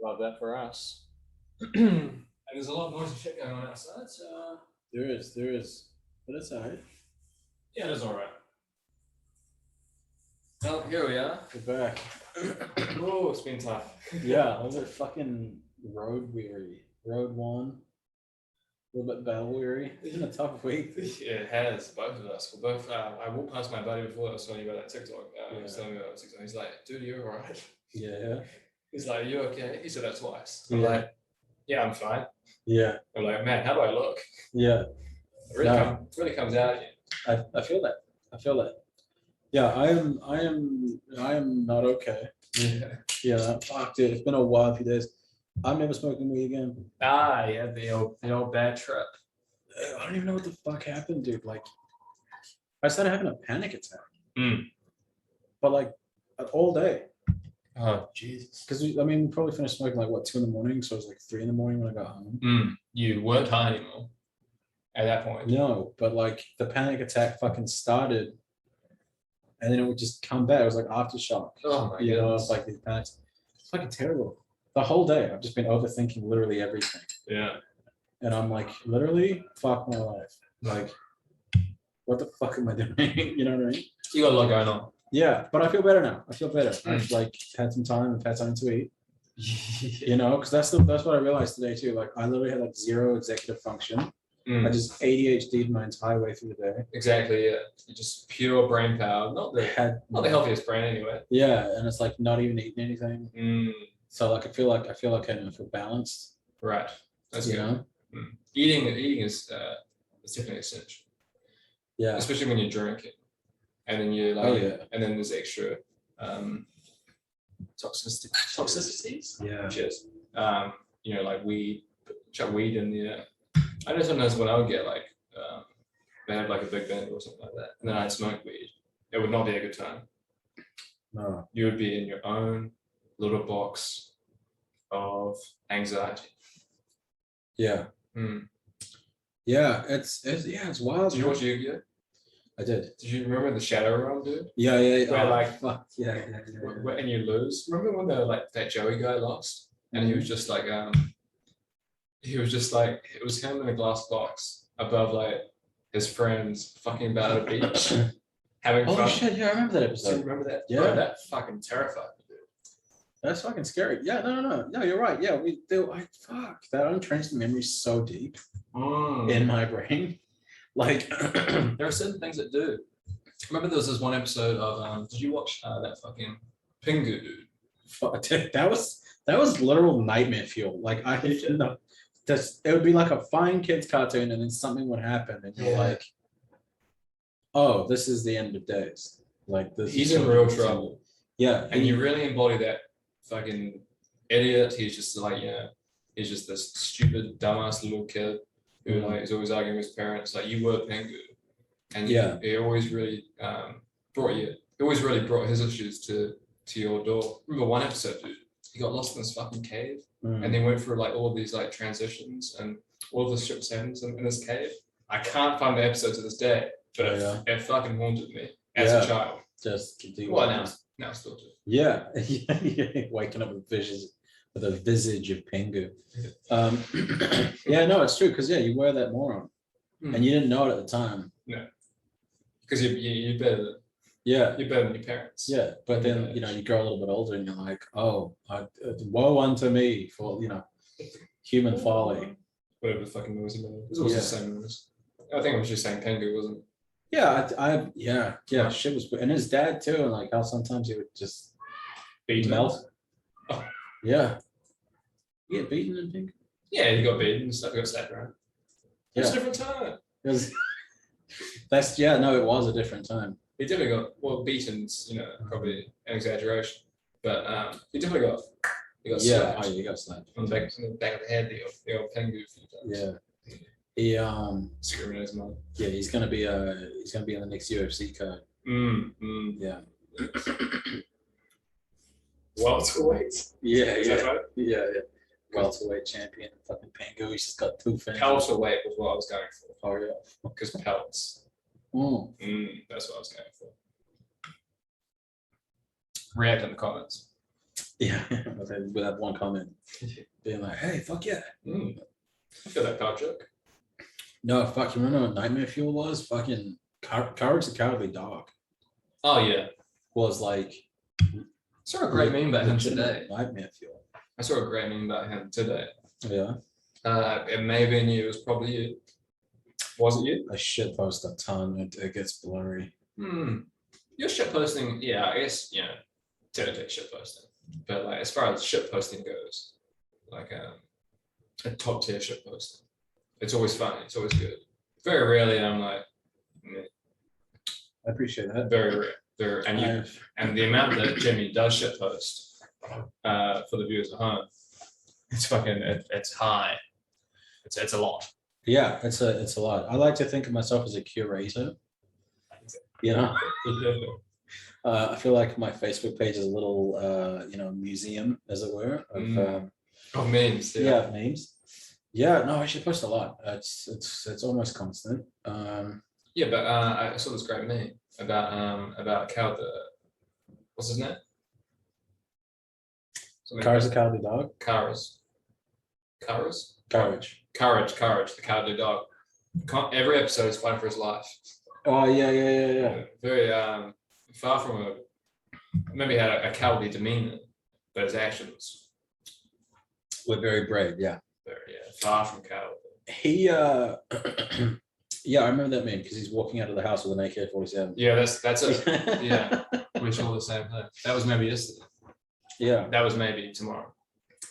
Love that for us. And there's a lot of noise and shit going on outside, so There is. But it's alright. yeah, it is alright. Well, here we are. We're back. Oh, it's been tough. Yeah, I was a fucking road weary. Road one. A little bit battle weary. It's been a tough week. Yeah, it has, both of us. We're both. I walked past my buddy before I was telling you about that TikTok. He was telling me about TikTok. He's like, dude, you're alright. Yeah. He's like, you okay? He said that twice. I'm Yeah. like, yeah, I'm fine. Yeah. I'm like, man, how do I look? Yeah. It really comes out of you. I feel that. I feel that. Yeah, I am not okay. Yeah. Yeah, fuck, dude. It's been a wild few days. I'm never smoking weed again. Yeah, the old bad trip. I don't even know what the fuck happened, dude. Like, I started having a panic attack. But like, all day. Oh Jesus! Because we probably finished smoking like 2 a.m, so it was like 3 a.m. when I got home. You weren't high anymore at that point. No, but like the panic attack fucking started, and then it would just come back. It was like aftershock. Oh my You know, goodness! it's like these panics. It's fucking terrible. The whole day, I've just been overthinking literally everything. Yeah. And I'm like, literally, fuck my life. Like, what the fuck am I doing? You know what I mean? You got a lot going on. Yeah, but I feel better now. I feel better. I've like had some time and had something to eat. You know, because that's what I realized today too. Like, I literally had like zero executive function. I just ADHD'd my entire way through the day. Exactly. Yeah. You're just pure brain power. Not the healthiest brain anyway. Yeah, and it's like not even eating anything. So like I feel like I feel balanced. Right. That's you good. Know? Eating is definitely essential. Yeah. Especially when you're drinking, and then you're like, and then there's extra toxicities. Yeah. Cheers. You know, like weed, chuck weed in the. I know sometimes when I would get like, they have like a big bender or something like that, and then I'd smoke weed. It would not be a good time. No. You would be in your own little box of anxiety. Yeah. Yeah, it's wild. Did you watch Yu-Gi-Oh? I did. Did you remember the Shadow Realm, dude? Yeah. Where like, fuck. Yeah. And you lose. Remember when that Joey guy lost, and he was just like, it was him in a glass box above like his friends fucking about at a beach, having fun. Oh shit! Yeah, I remember that episode. Do you remember that? Yeah. Bro, that fucking terrified me, dude. That's fucking scary. Yeah, no, you're right. Yeah, we do. Fuck, that untransferred memory is so deep in my brain. Like, there are certain things that do. Remember, there was this one episode of. Did you watch that fucking Pingu, dude? Fuck, that was literal nightmare fuel. Like I didn't know. It would be like a fine kids cartoon, and then something would happen, and you're like, "Oh, this is the end of days." Like this. He's in real trouble. Yeah, and you really embody that fucking idiot. He's just like, he's just this stupid, dumbass little kid who like is always arguing with his parents. Like you were Pingu, and he always really brought his issues to your door. Remember one episode, dude? He got lost in this fucking cave, and they went through like all of these like transitions, and all of this shit was happening in this cave. I can't find the episode to this day, but it fucking haunted me as a child. Just continue. Well, now still do. Yeah, waking up with a visage of Pingu. Yeah, no, it's true because you wear that moron, and you didn't know it at the time. No, because you're better. Yeah, you're better than your parents. Yeah, but then you grow a little bit older, and you're like, oh, woe unto me for human folly. Whatever the fucking noise about it. It was also the same noise. I think I was just saying Pingu, wasn't it? Yeah. Shit was, and his dad too, and like how sometimes he would just melt. Oh. Yeah. You get beaten in Pingu? Yeah, he got beaten and stuff. He got slapped around. It was a different time. It was a different time. He definitely got beaten's, probably an exaggeration, but he definitely got slapped. He got slapped on the back of the head. The old Pingu. Yeah. He screaming at his mom. Yeah, he's gonna be in the next UFC card. Yeah. Welterweight. Yeah. Right? Yeah. Welterweight champion, fucking Pingu. He's just got 2 fingers. Welterweight was what I was going for. Oh yeah. Because pelts. That's what I was going for. React in the comments. Yeah, with that one comment being like, "Hey, fuck yeah." I feel that card joke. No, fuck. You remember what Nightmare Fuel was? Fucking Courage the Cowardly Dog Oh yeah, was like. I saw a great meme about him legitimate today. Nightmare Fuel. I saw a great meme about him today. Yeah. It may have been you. It was probably you. Was it you? I shit post a ton. It gets blurry. Your shit posting, yeah, I guess, technically shit posting. But like as far as shit posting goes, like a top tier shit posting, it's always funny. It's always good. Very rarely I'm like, meh. I appreciate that. Very rare. And the amount that Jimmy does shit post for the viewers at home, it's fucking it's high. It's a lot. Yeah, it's a lot. I like to think of myself as a curator. You know, I feel like my Facebook page is a little, museum, as it were, of memes. Yeah, memes. Yeah, no, I should post a lot. It's almost constant. Yeah, but I saw this great meme about Cal. What's his name? Courage the Cowardly Dog. Courage. Courage. The cowardly dog. Every episode is fighting for his life. Oh yeah. Very far from maybe had a cowardly demeanor, but his actions were very brave. Yeah. Far from cowardly. He yeah, I remember that meme because he's walking out of the house with an AK-47. Yeah, that's it. Yeah, we saw the same thing. That was maybe yesterday. Yeah. That was maybe tomorrow.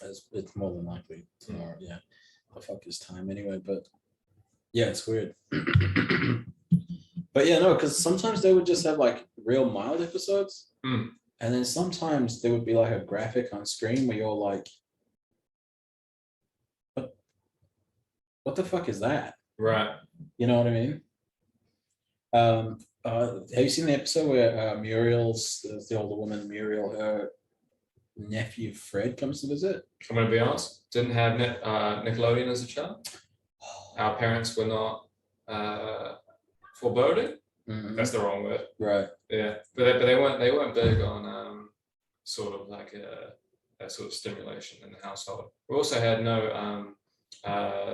It's more than likely tomorrow. Yeah. The fuck is time anyway? But yeah, it's weird. But yeah, no, because sometimes they would just have like real mild episodes, and then sometimes there would be like a graphic on screen where you're like, what the fuck is that? Right. You know what I mean? Have you seen the episode where Muriel's, the older woman, Muriel, her nephew Fred comes to visit? I'm going to be honest, didn't have Nickelodeon as a child. Our parents were not foreboding. That's the wrong word. Right. Yeah, but they weren't big on sort of like that sort of stimulation in the household. We also had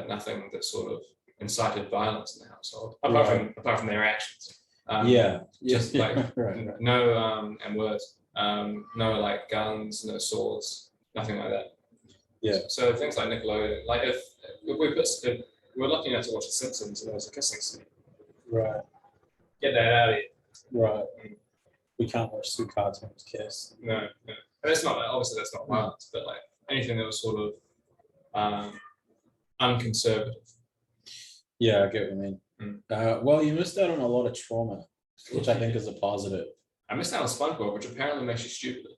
nothing that sort of incited violence in the household, apart from their actions. Just like right. No and words, no like guns, no swords, nothing like that. Yeah. So things like Nickelodeon, like if we're lucky enough to watch The Simpsons and there was a kissing scene. Right. Get that out of here. Right. We can't watch two cartoons kiss. No. And it's not, obviously that's not violence, but like anything that was sort of unconservative. Yeah, I get what you mean. Well, you missed out on a lot of trauma, which I think is a positive. I missed out on SpongeBob, which apparently makes you stupid.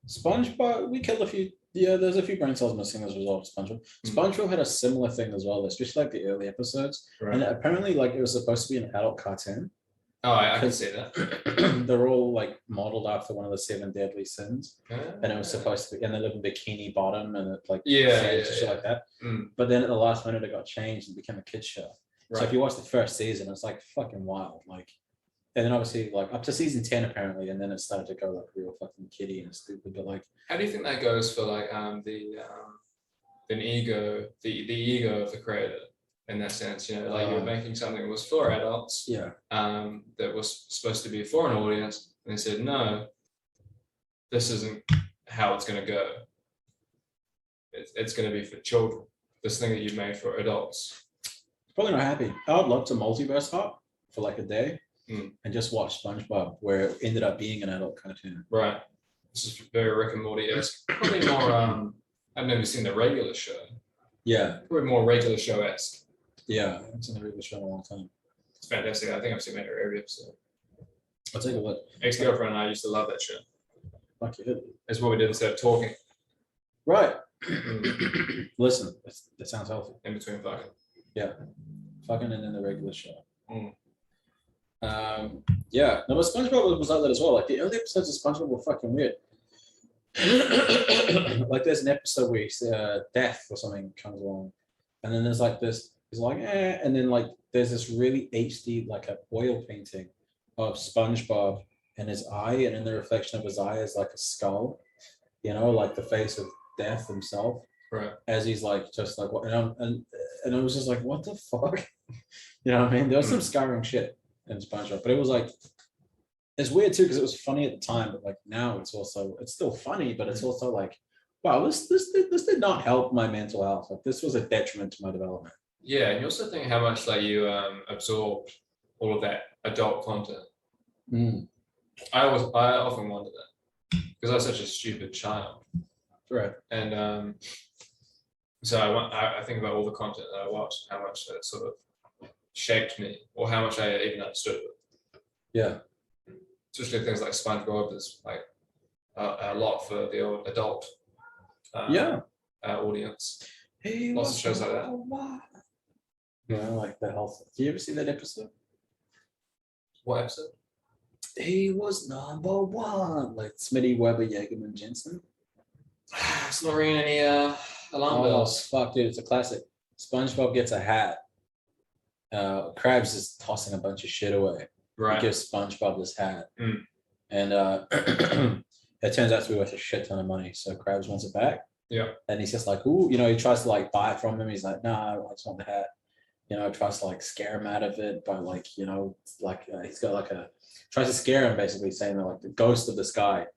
SpongeBob, we killed a few. Yeah, there's a few brain cells missing as a result of SpongeBob. SpongeBob had a similar thing as well, especially like the early episodes. Right. And apparently, like it was supposed to be an adult cartoon. Oh, I can see that. They're all like modeled after one of the 7 deadly sins, and it was supposed to be, and they live in Bikini Bottom, and it like shit like that. But then at the last minute, it got changed and became a kids show. Right. So if you watch the first season, it's like fucking wild. Like, and then obviously like up to season 10 apparently, and then it started to go like real fucking kiddie and stupid. But like, how do you think that goes for like the ego of the creator? In that sense, like you're making something that was for adults, that was supposed to be for an audience, and they said, no, this isn't how it's going to go. It's going to be for children. This thing that you made for adults. Probably not happy. I would love to multiverse hop for like a day and just watch SpongeBob, where it ended up being an adult cartoon. Right. This is very Rick and Morty-esque. Probably more. I've never seen the regular show. Yeah. Probably more regular show-esque. Yeah, it's in the regular show in a long time. It's fantastic. I think I've seen every episode. I'll take a look. Ex-girlfriend and I used to love that show. Fuck you. That's what we did instead of talking. Right. Listen, that sounds healthy. In between fucking. Yeah. Fucking and then the regular show. Yeah. No, but SpongeBob was like that as well. Like the early episodes of SpongeBob were fucking weird. Like there's an episode where death or something comes along. And then there's like this, he's like, and then like there's this really HD, like a oil painting of SpongeBob and his eye, and in the reflection of his eye is like a skull. you know, like the face of death himself, Right. as he's like just like what, and it was just like what the fuck, you know what I mean? There was some scarring shit in SpongeBob, but it was like it's weird too because it was funny at the time, but like now it's still funny, but it's also like wow, this did not help my mental health. Like this was a detriment to my development. Yeah, and you also think how much like you absorbed all of that adult content. I often wonder that because I was such a stupid child. Right. And so I think about all the content that I watched, how much that sort of shaped me, or how much I even understood it. Yeah. Especially things like SpongeBob is like a lot for the adult audience. Hey, lots of shows like that. Yeah, like the health. Do you ever see that episode? What episode? He was number one, like Smitty, Weber, Yegerman, Jensen. It's not ringing any alarm bells. Fuck, dude, it's a classic. SpongeBob gets a hat. Krabs is tossing a bunch of shit away. Right. He gives SpongeBob this hat, and it turns out to be worth a shit ton of money. So Krabs wants it back. Yeah. And he's just like, ooh, you know, he tries to like buy it from him. He's like, no, I just want the hat. You know, tries to like scare him out of it, but like, you know, like he's got like tries to scare him basically, saying that like the ghost of this guy,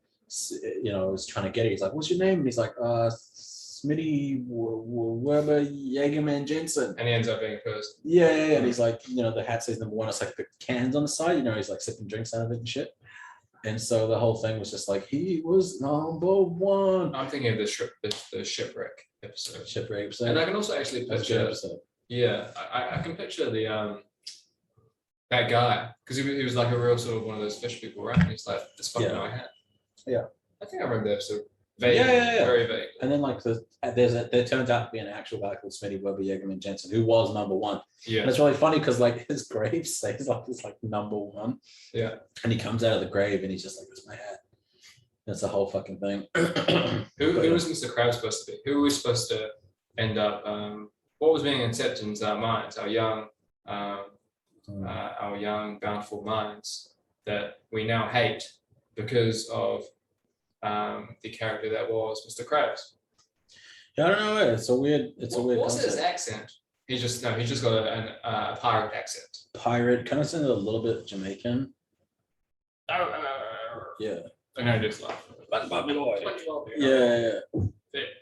you know, is trying to get it. He's like, what's your name? And he's like, Smitty Weber Yegerman Jensen. And he ends up being a person. Yeah. And he's like, you know, the hat says number one. It's like the cans on the side, you know, he's like sipping drinks out of it and shit. And so the whole thing was just like, he was number one. I'm thinking of the shipwreck episode. Shipwreck episode. And I can also actually picture. Yeah, I can picture the that guy because he was like a real sort of one of those fish people, right? And he's like, "This fucking my hat." Yeah, I think I remember the episode. Vague, very vague. And then like there turns out to be an actual guy called Smitty Weber Yegerman Jensen who was number one. Yeah, and it's really funny because like his grave says like it's like number one. Yeah, and he comes out of the grave and he's just like, "That's my hat." That's the whole fucking thing. Who was Mr. Krabs supposed to be? Who was supposed to end up? What was being accepted into our minds, our young, bountiful minds that we now hate because of the character that was Mr. Krabs. Yeah, I don't know. It's a weird. What's his accent? He's just got a pirate accent. Pirate, kind of sounded a little bit Jamaican. Yeah. I'm gonna just laugh. Yeah.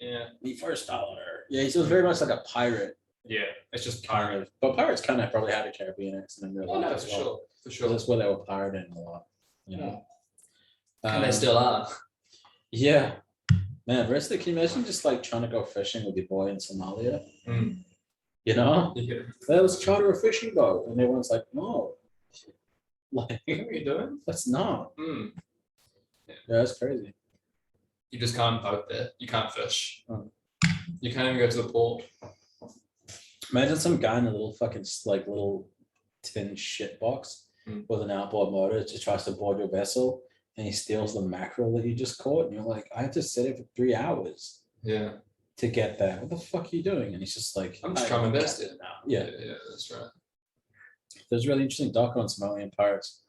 Yeah. The first dollar. Yeah, he was very much like a pirate. Yeah, it's just pirate. But pirates kind of probably had a Caribbean accent in real life. Oh no, for sure. That's where they were pirating a lot, you know. And they still are. Yeah. Man, Resta, can you imagine just like trying to go fishing with your boy in Somalia? You know? Yeah. Let's charter a fishing boat. And everyone's like, no. Like, what are you doing? Let's not. Yeah, that's crazy. You just can't boat there. You can't fish. You can't even go to the port. Imagine some guy in a little fucking like little tin shit box with an outboard motor just tries to board your vessel and he steals the mackerel that you just caught and you're like, I have to sit it for 3 hours. Yeah. To get that. What the fuck are you doing? And he's just like, I'm just trying to invest it now. Yeah, that's right. There's a really interesting doc on Somalian pirates.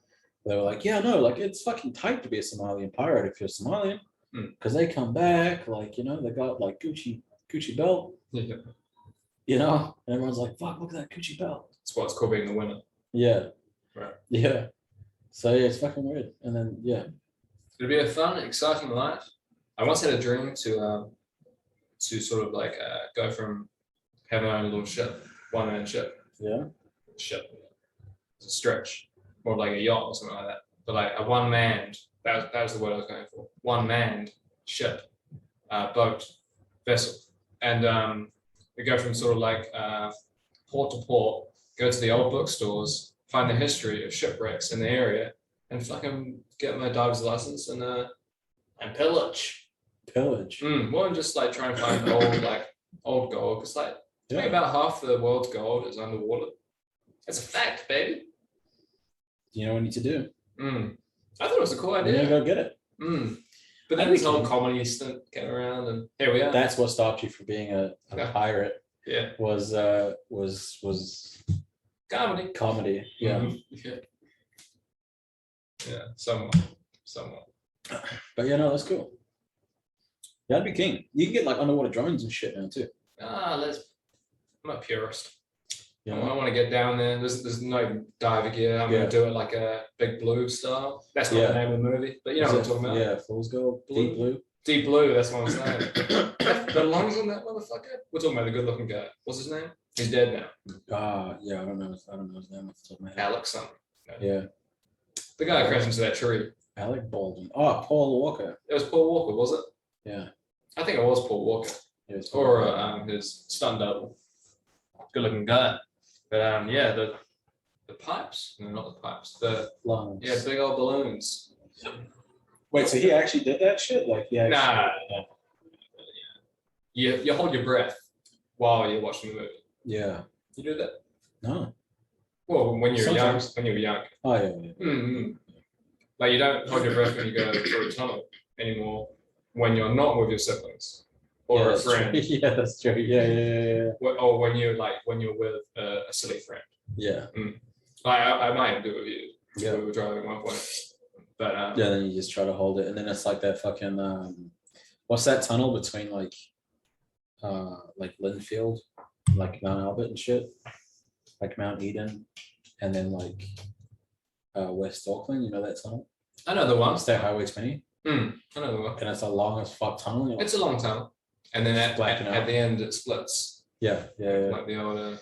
They were like, yeah, no, like it's fucking tight to be a Somalian pirate if you're Somalian. Because they come back, like, you know, they got like Gucci belt. Yeah. You know, and everyone's like, fuck, look at that Gucci belt. That's why it's called being the winner. Yeah. Right. Yeah. So yeah, it's fucking weird. And then it'd be a fun, exciting life. I once had a dream to sort of like go from having my own little ship, one-man ship. Yeah. Ship. It's a stretch. More like a yacht or something like that. But like a one-manned, that was the word I was going for. One-manned ship, boat, vessel. And we go from sort of like port to port, go to the old bookstores, find the history of shipwrecks in the area, and fucking get my dog's license and pillage. Pillage. More than just like trying to find old gold, because like to me about half the world's gold is underwater. That's a fact, baby. You know what you need to do? I thought it was a cool idea. You go get it. But then this whole comedy stunt came around, and here we are. That's what stopped you from being a pirate. Yeah. Was comedy. Comedy. Yeah. Yeah. Somewhat. But yeah, no, that's cool. Yeah, I'd be keen. You can get like underwater drones and shit now too. I'm a purist. You I know? want to get down there. There's no diver gear. I'm gonna do it like a Big Blue style. That's not the name of the movie, but you know what I'm talking about. Yeah, Fool's Gold, Deep Blue. Deep Blue, that's what I'm saying. The lungs on that motherfucker. We're talking about the good-looking guy. What's his name? He's dead now. Yeah, I don't know his name off the top of my head. Alex something. No. Yeah. The guy who crashed into that tree. Alec Baldwin. Oh, Paul Walker. It was Paul Walker, was it? Yeah. I think it was Paul Walker. It was Or his stunt double. Good-looking guy. But yeah, the pipes. No, not the pipes. The lungs. Yeah, big old balloons. Wait, so he actually did that shit? Like, yeah. Nah. You hold your breath while you're watching the movie. Yeah. You do that? No. Well, when you're young. When you were young. Oh yeah. Mm-hmm. Like you don't hold your breath when you go through a tunnel anymore. When you're not with your siblings or a friend. Yeah, that's true. Yeah. Or when you're with a silly friend. Yeah. Like I might do it with you. Yeah. We were driving at one point. But yeah, then you just try to hold it, and then it's like that fucking what's that tunnel between like Linfield, like Mount Albert and shit, like Mount Eden, and then like West Auckland. You know that tunnel? I know the one. State Highway 20. I know the one. And it's a long as fuck tunnel. It's a long tunnel, and then at the end it splits. Yeah. Like the old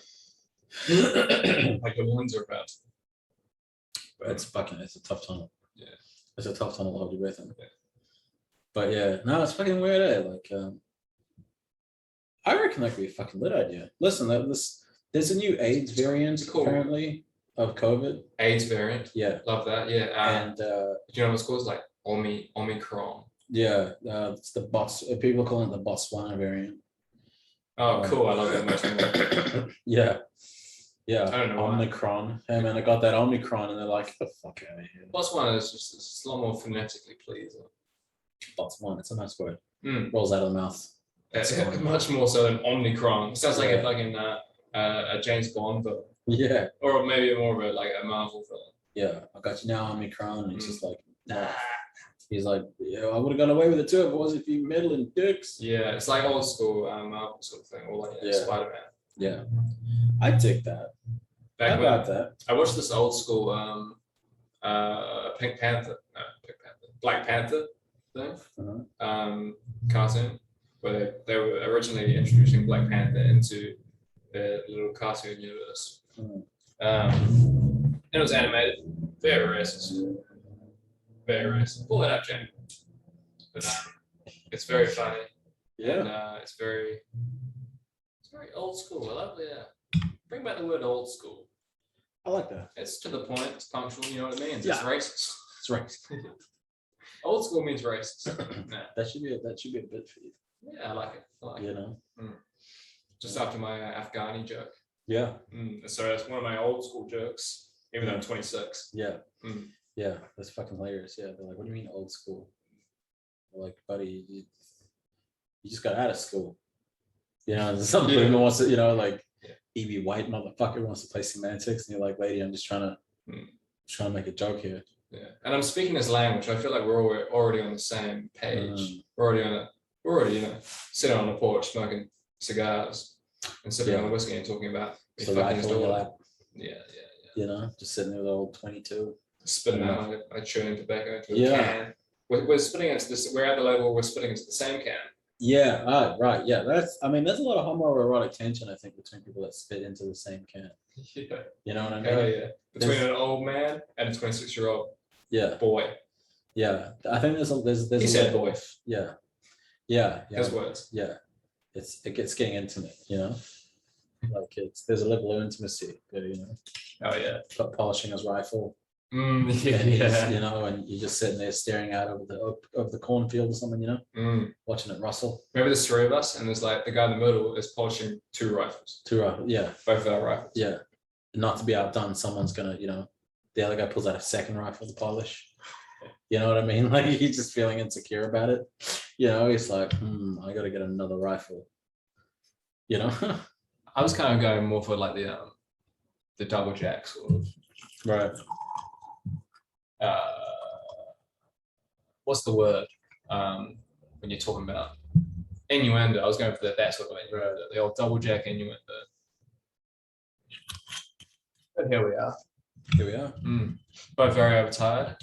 like the ones are about. But it's a tough tunnel. Yeah. It's a tough tunnel to hold your breath in. Yeah. But yeah, no, it's fucking weird. Like, I reckon that could be a fucking lit idea. Listen, there's a new AIDS variant apparently of COVID. AIDS variant. Yeah. Love that. Yeah. And do you know what it's called? It's like Omicron. Yeah, it's the people call it the Botswana variant. Oh, cool! I love that much more. Yeah. I don't know. Omicron. Hey man, I got that Omicron, and they're like, "Get the fuck out of here." Botswana is just a lot more phonetically pleasing. Botswana, it's a nice word. Mm. Rolls out of the mouth. Much more so than Omicron. It sounds like a fucking a James Bond villain. Yeah. Or maybe more of a Marvel villain. Yeah, I got you now, Omicron. And he's just like, nah. He's like, yeah, I would have got away with it too if it wasn't for you meddling dicks. Yeah, it's like old school Marvel sort of thing, or like Spider-Man. Yeah, I take that. Back I got that. I watched this old school Black Panther thing, cartoon, where they were originally introducing Black Panther into the little cartoon universe. And it was animated, very racist. Very racist. Pull it up, Jamie. But it's very funny. Yeah. And it's very old school. I love bring back the word old school. I like that. It's to the point, it's punctual, you know what it means. Yeah. It's racist. It's racist. Old school means racist. Nah. That should be a bit for you. Yeah, I like it. You know? Just after my Afghani joke. Yeah. So that's one of my old school jokes, even though I'm 26. Yeah. Yeah, that's fucking hilarious. Yeah, they're like, what do you mean old school? They're like, buddy, you just got out of school. You know, some people wants to, like E.B. White motherfucker wants to play semantics, and you're like, lady, I'm just trying to make a joke here. Yeah, and I'm speaking this language. I feel like we're already on the same page. We're already sitting on the porch smoking cigars and sipping on the whiskey and talking about so fucking his daughter. Yeah. You know, just sitting there with old 22. Spitting out my chewing tobacco into a can. We're spitting into this. We're at the level we're spitting into the same can. Yeah, right. Yeah, there's a lot of homoerotic tension, I think, between people that spit into the same can. Yeah. You know what I mean? Hell yeah. Between an old man and a 26-year-old boy. Yeah, I think there's he said boy. Yeah. His words. Yeah, it gets getting intimate, like there's a level of intimacy, Oh yeah. Polishing his rifle. Yeah. And you're just sitting there staring out over the cornfield or something, watching it rustle. Maybe there's three of us, and there's like the guy in the middle is polishing two rifles. Yeah. Both of our rifles. Yeah. Not to be outdone, someone's gonna, the other guy pulls out a second rifle to polish. You know what I mean? Like he's just feeling insecure about it. He's like, I gotta get another rifle. I was kind of going more for like the double jack sort of. Right. What's the word? When when you're talking about innuendo. I was going for that sort of innuendo, the old double jack innuendo. But here we are. Here we are. Both very overtired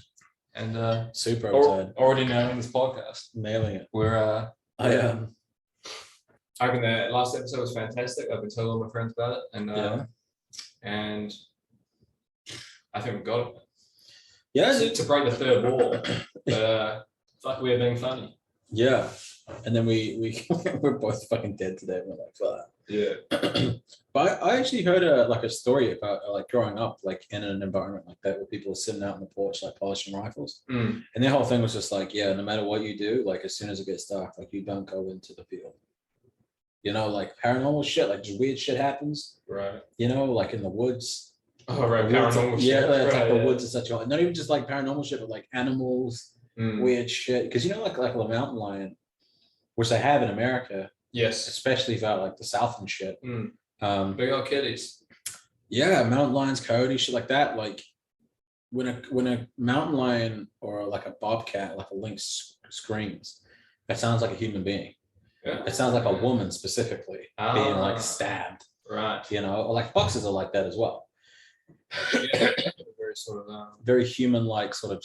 and Super overtired. already nailing this podcast. Nailing it. We're I am. I reckon that last episode was fantastic. I've been telling all my friends about it, and I think we got it. Yeah, to break the third wall, but fuck, we're being funny. Yeah, and then we we're both fucking dead today. We're like, fuck. Yeah. But I actually heard a story about like growing up like in an environment like that where people are sitting out on the porch like polishing rifles, and their whole thing was just like, yeah, no matter what you do, like as soon as it gets dark, like you don't go into the field. You know, like paranormal shit, like just weird shit happens. Right. You know, like in the woods. Oh, right. Paranormal shit. Yeah, like right, the woods and such. Not even just like paranormal shit, but like animals, weird shit. Because you know, like a mountain lion, which they have in America. Yes. Especially throughout like the South and shit. Big old kitties. Yeah, mountain lions, coyotes, shit like that. Like when a mountain lion or like a bobcat, like a lynx screams, that sounds like a human being. Yeah. It sounds like a woman specifically being like stabbed. Right. You know, or like foxes are like that as well. Yeah, very sort of very human-like sort of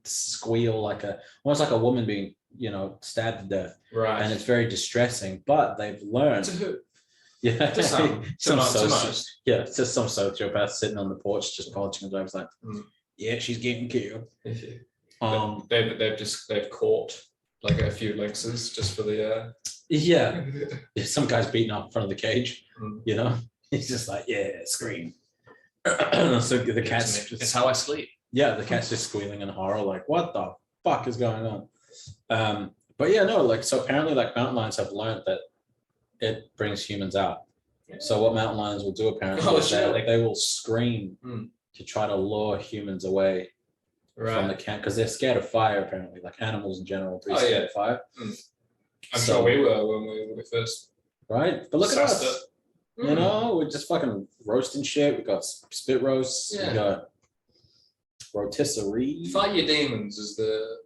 squeal, like almost like a woman being, you know, stabbed to death. Right. And it's very distressing, but they've learned. Yeah, to some, yeah, it's just some sociopath sitting on the porch just polishing his eyes like, yeah, she's getting killed. They've caught like a few lynxes just for the yeah. Some guy's beating up in front of the cage, you know. He's just like, yeah, scream. So the cat's it's how I sleep. Yeah, the cat's just squealing in horror, like, what the fuck is going on? But yeah, no, like, so apparently like mountain lions have learned that it brings humans out. Yeah. So what mountain lions will do apparently is that they will scream to try to lure humans away from the camp, because they're scared of fire apparently, like animals in general are pretty scared of fire. I'm sure we were when we first. Right? But look at us. You know, we're just fucking roasting shit. We got spit roasts. We got rotisserie. Fight Your Demons is the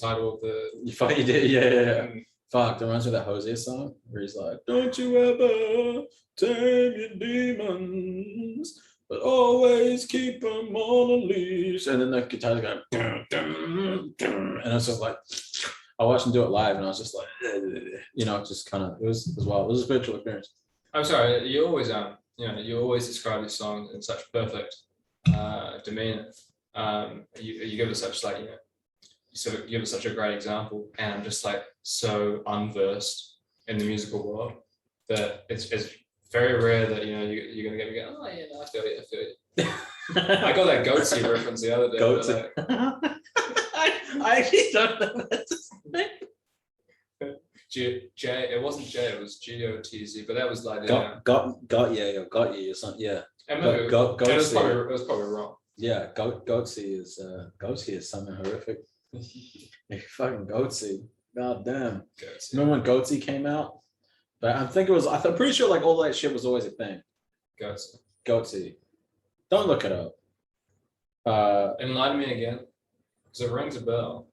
title of the. You fight your yeah. Fuck, that reminds me of that Hosea song where he's like, don't you ever tame your demons, but always keep them on a leash. And then the guitar's going, dun, dun, dun, and it's just like, I watched him do it live, and I was just like, you know, just kind of, it was a spiritual experience. I'm sorry, you always you always describe this song in such perfect demeanor. You give us such like, you give us such a great example, and I'm just like so unversed in the musical world that it's very rare that you're gonna get me going, oh yeah, no, I feel you. I got that Goatsy reference the other day. Goatsy. I actually don't know that. It wasn't J, it was GOTZ, but that was like got you or something. Yeah. It was probably wrong. Yeah, Goatsy is something horrific. Fucking Goatsy. God damn. Goatsy. Remember when Goatsy came out? But I'm pretty sure like all that shit was always a thing. Goatsy. Don't look it up. Enlighten me again. Because it rings a bell.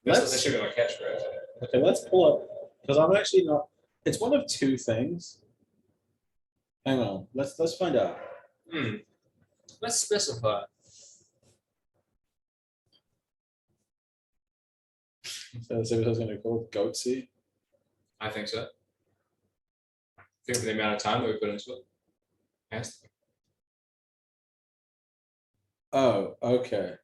That should be my catchphrase. Okay, let's pull up, because I'm actually not. It's one of two things. Hang on, let's find out. Let's specify. So let's see what I was going to call Goatsy. I think so. I think for the amount of time that we put into it. Yes. Oh, okay.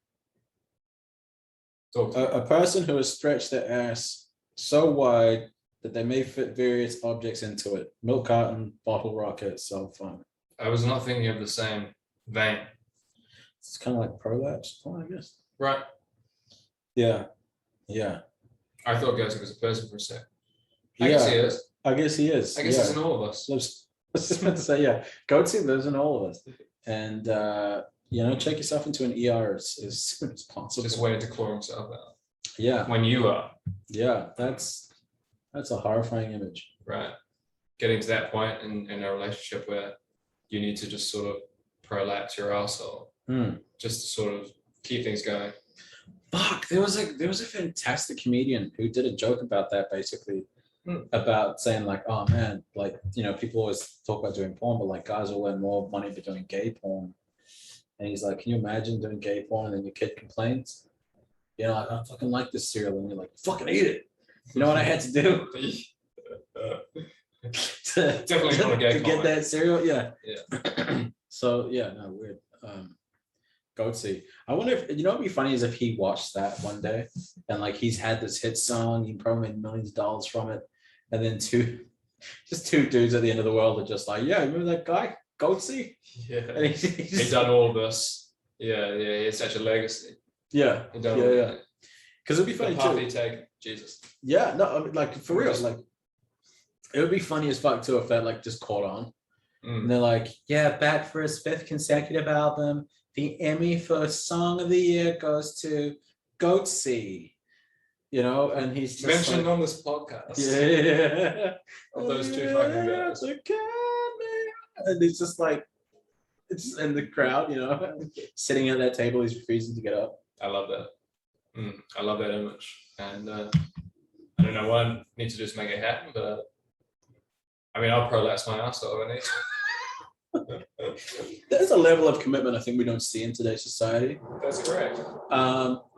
A person who has stretched their ass so wide that they may fit various objects into it. Milk carton, bottle rocket, cell phone. I was not thinking of the same vein. It's kind of like prolapse, I guess. Right. Yeah. I thought Goatsy was a person for a sec. I guess he is. I guess he's in all of us. I was just meant to say, yeah. Goatsy lives in all of us. And check yourself into an ER as soon as possible. Just waiting to claw himself out. Yeah. When you are. Yeah, that's a horrifying image. Right. Getting to that point in a relationship where you need to just sort of prolapse your arsehole just to sort of keep things going. Fuck, there was a fantastic comedian who did a joke about that basically. About saying like, oh man, like, you know, people always talk about doing porn, but like guys will earn more money for doing gay porn. And he's like, can you imagine doing gay porn and then your kid complains? You know, like, I fucking like this cereal, and you're like, fucking eat it. You know what I had to do? Definitely not a gay to get comment. that cereal? Yeah. Yeah. So yeah, no, weird. Goatsy. I wonder if, you know, what'd be funny is if he watched that one day and like he's had this hit song, he probably made millions of dollars from it, and then two dudes at the end of the world are just like, yeah, remember that guy, Goatsy? Yeah. And He's done all of this. Yeah, yeah, he has such a legacy. Yeah, He done all of yeah. it. Because it'd be funny The path too. he taken, Jesus. Yeah, no, I mean, like for real, like it would be funny as fuck too if that like just caught on. And they're like, yeah, back for his 5th consecutive album. The Emmy for Song of the Year goes to Goatsy. You know, and he's just mentioned like, on this podcast. Yeah. Of those two fucking guys. And it's just like, it's in the crowd, you know, sitting at that table, he's refusing to get up. I love that. I love that image. And I don't know what I need to do to make it happen, but I mean, I'll prolapse my ass over it. There's a level of commitment I think we don't see in today's society. That's correct.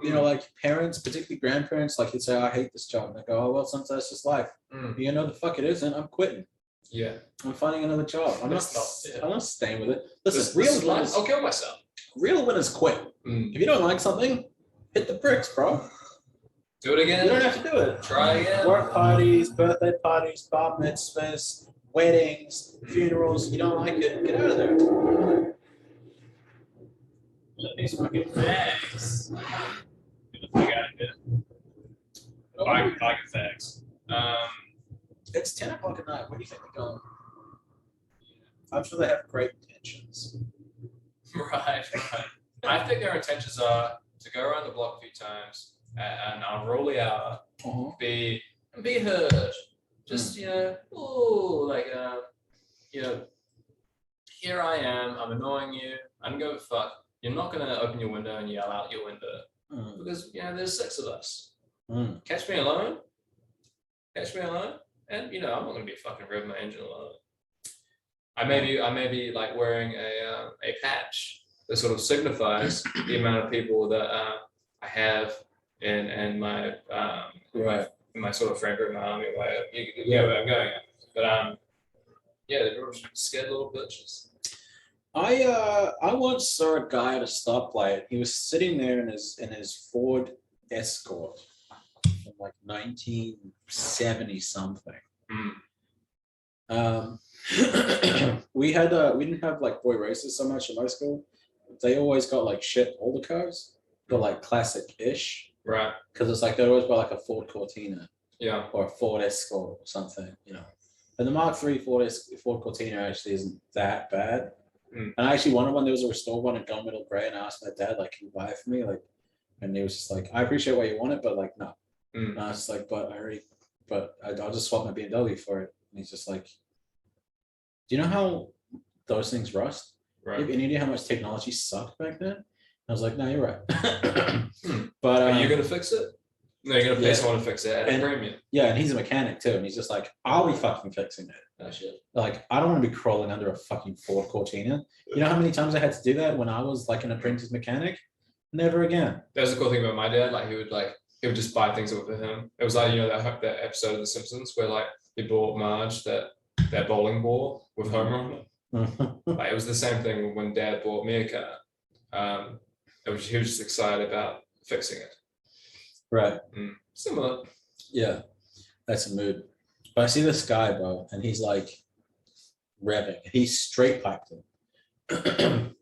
You know, like parents, particularly grandparents, like you'd say, I hate this job. And they go, oh, well, sometimes it's just life. You know, the fuck it isn't. I'm quitting. Yeah. I'm finding another job. I'm not staying with it. Listen, real winners, I'll kill myself. Real winners quit. If you don't like something, hit the bricks, bro. Do it again. You don't have to do it. Try again. Work parties, birthday parties, bar mitzvahs, weddings, funerals. You don't like it? Get out of there. These fucking fags. Get the fuck out of here. Like fags. It's 10 o'clock at night. Where do you think they're going? I'm sure they have great intentions. Right. I think their intentions are to go around the block a few times at an unruly hour, be heard. Just, you know, you know, here I am, I'm annoying you, I don't give a fuck. You're not gonna open your window and yell out your window because, you know, there's 6 of us. Catch me alone, and you know, I'm not gonna be fucking revving my engine alone. I may be like wearing a patch that sort of signifies the amount of people that I have in my in my sort of friend group, my army, where where I'm going. But yeah, they're scared little bitches. I once saw a guy at a stoplight. He was sitting there in his Ford Escort from like 1970 something. We didn't have like boy races so much in high school. They always got like shit older cars, but like classic-ish. Right. Because it's like they always buy like a Ford Cortina. Yeah. Or a Ford Escort or something, you know. And the Mark III Ford Cortina actually isn't that bad. And I actually wanted one. There was a restored one in gunmetal gray, and I asked my dad, like, can you buy it for me? Like, and he was just like, I appreciate why you want it, but like, no. And I was just like, I'll just swap my BMW for it. And he's just like, do you know how those things rust? Right. You have any idea how much technology sucked back then? I was like, no, you're right. But are you gonna fix it? No, you're gonna pay someone to fix it at a premium. Yeah, and he's a mechanic too, and he's just like, I'll be fucking fixing it. Oh shit. Like, I don't want to be crawling under a fucking Ford Cortina. You know how many times I had to do that when I was like an apprentice mechanic? Never again. That was the cool thing about my dad. Like he would just buy things up for him. It was like, you know, that episode of The Simpsons where like he bought Marge that bowling ball with Homer on it. Like it was the same thing when Dad bought me a car. He was just excited about fixing it. Right. Similar. Yeah, that's a mood. But I see this guy, bro, and he's like revving. He's straight piped it,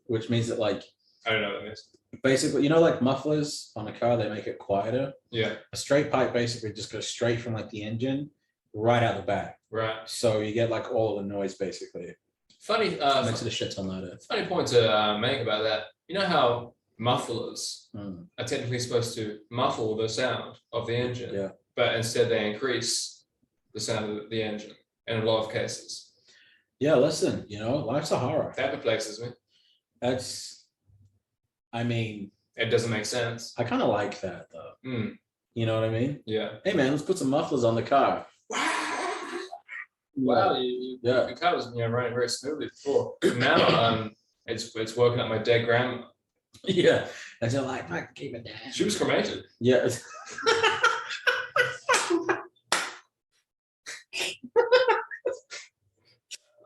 which means that like, I don't know what that means. Basically, you know, like mufflers on a car, they make it quieter. Yeah. A straight pipe basically just goes straight from like the engine right out the back. Right. So you get like all of the noise basically. Funny. Makes it a shit ton louder. Funny point to make about that. You know how mufflers are technically supposed to muffle the sound of the engine, but instead they increase the sound of the engine in a lot of cases. Yeah, listen, you know, life's a horror. That perplexes me. I mean, It doesn't make sense. I kind of like that though. Mm, You know what I mean? yeah. Hey man, let's put some mufflers on the car. Wow, Yeah. your car was running very smoothly before. Now it's working at my dead grandma. Yeah. And you're like, I keep it down. She was cremated. Yeah.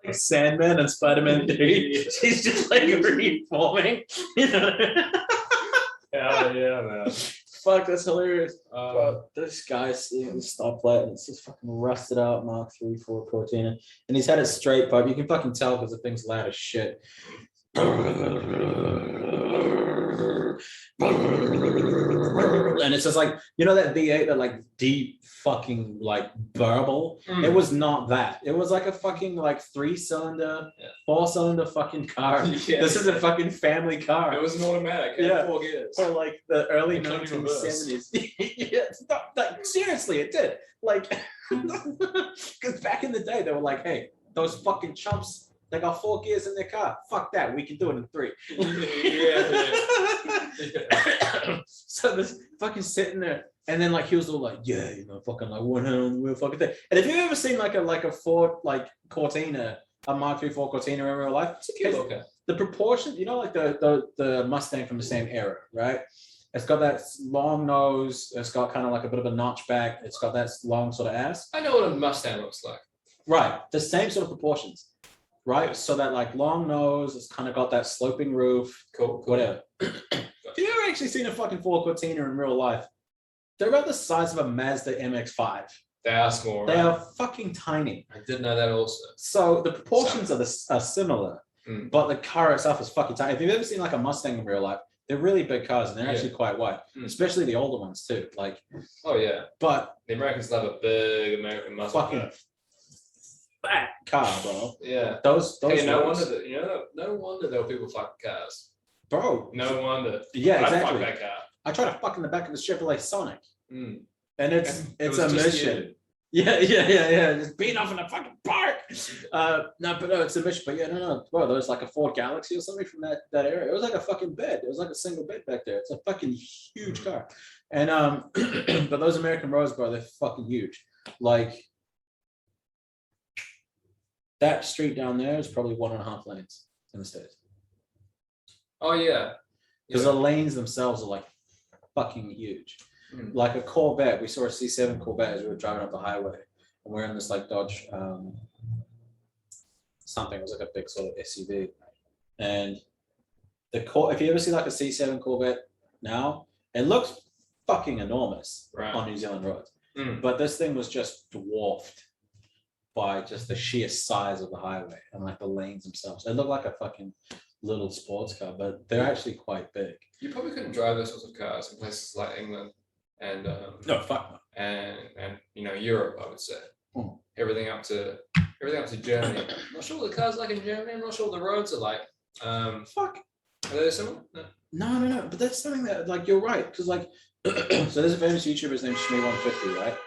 Like Sandman and Spider-Man 3. She's just like reforming. You know? Hell yeah, man. Fuck, that's hilarious. Um, This guy's seeing the stoplight and it's just fucking rusted out Mark 3 4 Cortina. And he's had it straight pipe. You can fucking tell because the thing's loud as shit. And it's just like, you know, that V8, that like deep fucking like burble. It was not that. It was like a fucking like 3-cylinder, 4-cylinder fucking car. Yeah. This is a fucking family car. it was an automatic. It Yeah. had 4 gears. For like the early Including reverse. 1970s. Yeah, like, seriously, it did. Like, because back in the day, they were like, hey, those fucking chumps, they got 4 gears in their car. Fuck that. We can do it in 3. Yeah. So this fucking sitting there. And then like he was all like, yeah, you know, fucking like one hand on the wheel, fucking thing. And if you've ever seen like a Ford like Cortina, a Mark III Ford Cortina in real life, It's a cute looker. the proportion, you know, like the Mustang from the same era, right? It's got that long nose. It's got kind of like a bit of a notch back. It's got that long sort of ass. I know what a Mustang looks like. Right, the same sort of proportions, right? So that like long nose, it's kind of got that sloping roof, Cool. whatever. If you've ever actually seen a fucking Ford Cortina in real life, they're about the size of a Mazda MX-5. They are small. They Right? are fucking tiny. I did know that also. So the proportions are similar, Mm. but the car itself is fucking tiny. If you've ever seen like a Mustang in real life, they're really big cars and they're actually quite wide, especially the older ones too. Like, Oh yeah. but The Americans love a big American muscle fucking car. fat car, bro. Yeah. Those Hey, no roads- wonder that no wonder there were people fucking cars. bro. No wonder. Yeah, I'd exactly. fuck that car. I tried to fuck in the back of the Chevrolet Sonic, Mm. and it's It it's was a just mission. Yeah. Just beating off in the fucking park. No, it's a mission. But yeah, no. Bro, there was like a Ford Galaxy or something from that area. It was like a fucking bed. It was like a single bed back there. It's a fucking huge car. And but those American roads, bro, they're fucking huge. Like that street down there is probably 1.5 lanes in the States. Oh yeah. Because the lanes themselves are like fucking huge. Mm. Like a Corvette, we saw a C7 Corvette as we were driving up the highway, and we're in this like Dodge something. It was like a big sort of SUV, and if you ever see like a C7 Corvette now, it looks fucking enormous Right. on New Zealand roads. Mm. But this thing was just dwarfed by just the sheer size of the highway and like the lanes themselves. They look like a fucking little sports car, but they're actually quite big. You probably couldn't drive those sorts of cars in places like England and No, fuck no. and Europe, I would say. Hmm. Everything up to Germany. I'm not sure what the cars like in Germany. I'm not sure what the roads are like. Fuck. Are they similar? No. No. But that's something that, like, you're right. Because, like, so there's a famous YouTuber, his name's Shmee150, right?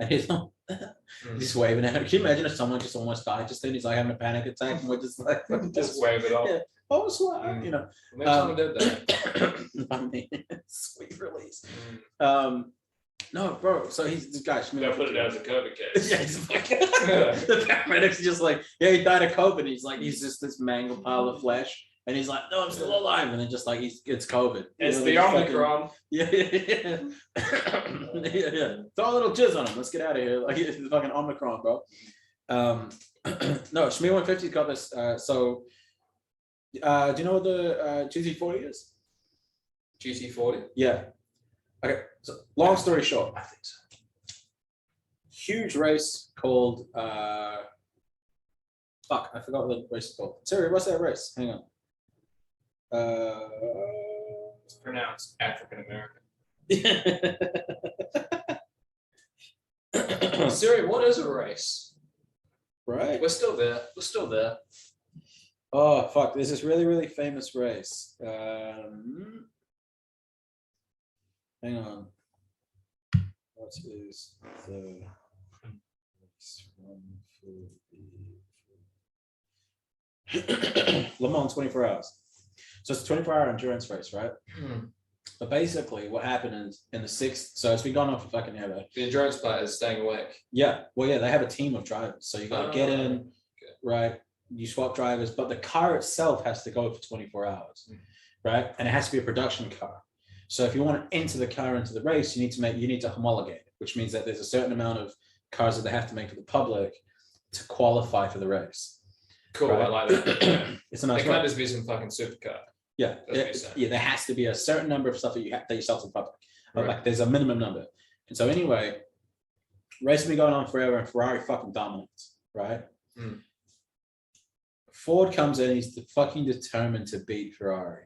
And he's waving at him. Can you imagine if someone just almost died just then? He's like having a panic attack and we're just like, Just wave it off. Yeah. Oh, so, you know. Maybe someone did that. I mean, sweet release. Mm. No, bro. So he's this guy. They'll put it as a COVID case. Yeah, he's like, the paramedics are just like, yeah, he died of COVID. He's like, he's just this mangled pile of flesh. And he's like, no, I'm still alive. And then just like, it's COVID. It's You know, the he's Omicron. Yeah. Yeah. Throw a little jizz on him. Let's get out of here. Like, it's the fucking Omicron, bro. No, Shmee150's got this. Do you know what the GT40 is? GT40. Yeah. Okay. So long story short, I think so. huge race called fuck, I forgot what the race is called. Sorry, what's that race? Hang on. It's pronounced African American. Siri, what is a race? Right. We're still there. We're still there. Oh fuck, there's this really, really famous race. Hang on. What is the race Le Mans 24 hours. So it's a 24-hour endurance race, right? Hmm. But basically, what happened is in the sixth, so it's been going on for fucking ever. The endurance part is staying awake. Yeah, well, yeah, they have a team of drivers, so you got to get in, okay. right? You swap drivers, but the car itself has to go for 24 hours, right? And it has to be a production car. So if you want to enter the car into the race, you need to homologate it, which means that there's a certain amount of cars that they have to make for the public to qualify for the race. Cool, Right. I like that. It's a nice It can't way. just be some fucking supercar. Yeah, That's what you're saying. yeah. There has to be a certain number of stuff that that you sell to the public. Right. Like there's a minimum number. And so anyway, race has been going on forever, and Ferrari fucking dominates, right? Mm. Ford comes in, he's fucking determined to beat Ferrari.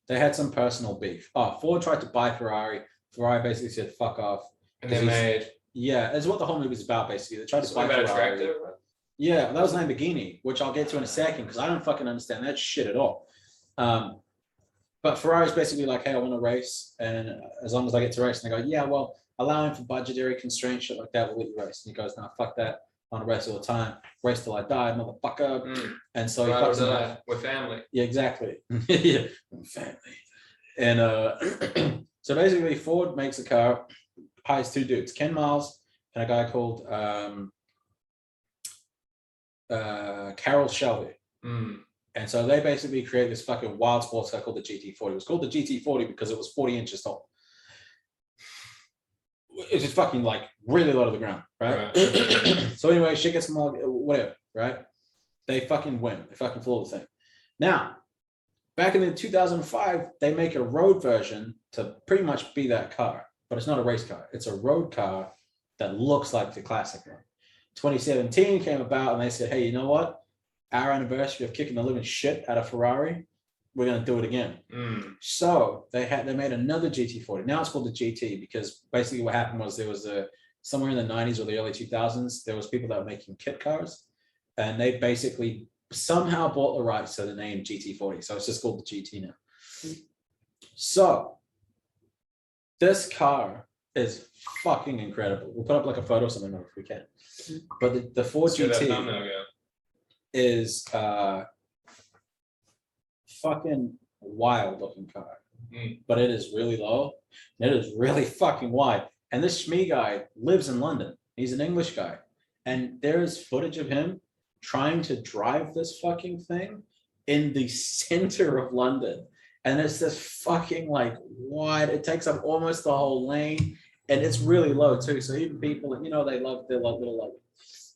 They had some personal beef. Oh, Ford tried to buy Ferrari. Ferrari basically said, fuck off. And they made. Yeah, that's what the whole movie's about, basically. They tried to buy Something about a Ferrari. tractor, right? Yeah, that was Lamborghini, which I'll get to in a second, because I don't fucking understand that shit at all. But Ferrari's basically like, hey, I want to race, and as long as I get to race, and they go, yeah, well, allowing for budgetary constraints, shit like that, we'll let you race. And he goes, no, fuck that. I want to race all the time. Race till I die, motherfucker. Mm. And so he Right, fucks him off. we're family. Yeah, exactly. Yeah, family. And so basically, Ford makes a car, hires two dudes, Ken Miles and a guy called Carroll Shelby. Mm. And so they basically create this fucking wild sports car called the GT40. It was called the GT40 because it was 40 inches tall. It's just fucking like really low to the ground, right? So anyway, shit gets them all, whatever, right? They fucking win. They fucking follow the thing. Now, back in 2005, they make a road version to pretty much be that car, but it's not a race car. It's a road car that looks like the classic one. 2017 came about and they said, hey, you know what? Our anniversary of kicking the living shit out of Ferrari, we're going to do it again. Mm. So they made another GT40. Now it's called the GT because basically what happened was there was somewhere in the 90s or the early 2000s, there was people that were making kit cars, and they basically somehow bought the rights to the name GT40. So it's just called the GT now. So this car is fucking incredible. We'll put up like a photo or something if we can. But the Ford GT is fucking wild looking car. Mm. But it is really low. And it is really fucking wide. And this Shmee guy lives in London. He's an English guy. And there's footage of him trying to drive this fucking thing in the center of London. And it's this fucking like wide, it takes up almost the whole lane. And it's really low too. So even people, you know, they love their little like,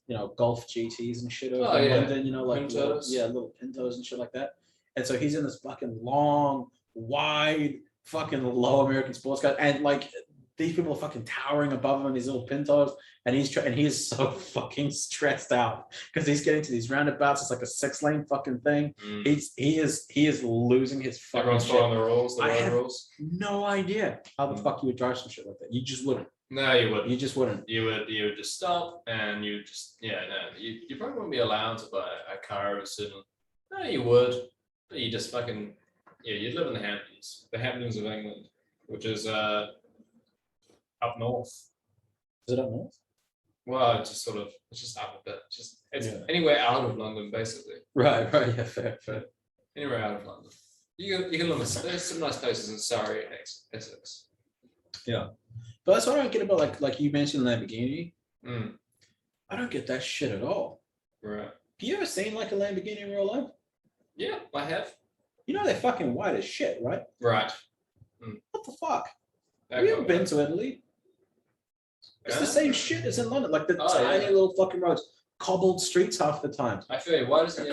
you know, Golf GTs and shit over in London, you know, like little Pintos and shit like that. And so he's in this fucking long, wide, fucking low American sports car. And like these people are fucking towering above him in these little Pintos. And he's so fucking stressed out because he's getting to these roundabouts. It's like a 6-lane fucking thing. Mm. He is losing his fucking Everyone's shit. following the rules, the road rules. No idea how the fuck you would drive some shit like that. You just wouldn't. No, you wouldn't. You just wouldn't. You would just stop and you just you probably wouldn't be allowed to buy a car of a certain. No, you would, but you just fucking you'd live in the Hamptons of England, which is up north. Is it up north? Well, it's just up a bit. It's anywhere out of London, basically. Right, yeah, fair. Anywhere out of London. You can live in there's some nice places in Surrey and Essex. Yeah. But that's what I don't get about like you mentioned Lamborghini. Mm. I don't get that shit at all. Right. Have you ever seen like a Lamborghini in real life? Yeah, I have. You know they're fucking white as shit, right? Right. What the fuck? Have you ever been to Italy? It's the same shit as in London, like the tiny little fucking roads, cobbled streets half the time. I feel you. Why doesn't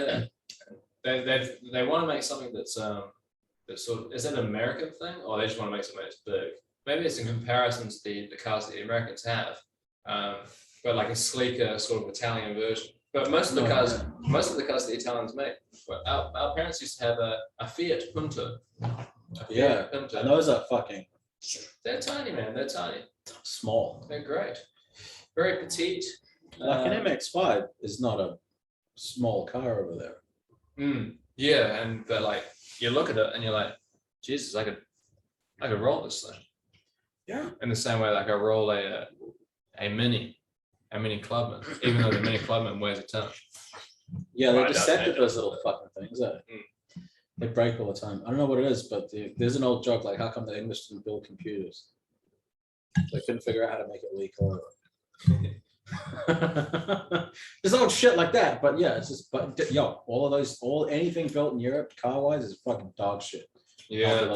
they want to make something that's sort of, is that an American thing, or they just want to make something that's big? Maybe it's in comparison to the cars that the Americans have, but like a sleeker sort of Italian version. But most of the cars that the Italians make, our parents used to have a Fiat Punto. And those are fucking. They're tiny, man. They're tiny. Small. They're great. Very petite. Like an MX-5 is not a small car over there. Yeah, and but like you look at it and you're like, Jesus, I could roll this thing. Yeah. In the same way, like I roll a mini Clubman, even though the mini Clubman weighs a ton. Yeah, they're deceptive, those little fucking things. They break all the time. I don't know what it is, but there's an old joke like, how come the English didn't build computers? They couldn't figure out how to make it leak oil. There's old shit like that, but yeah, it's just all of those, anything built in Europe car wise is fucking dog shit. Yeah.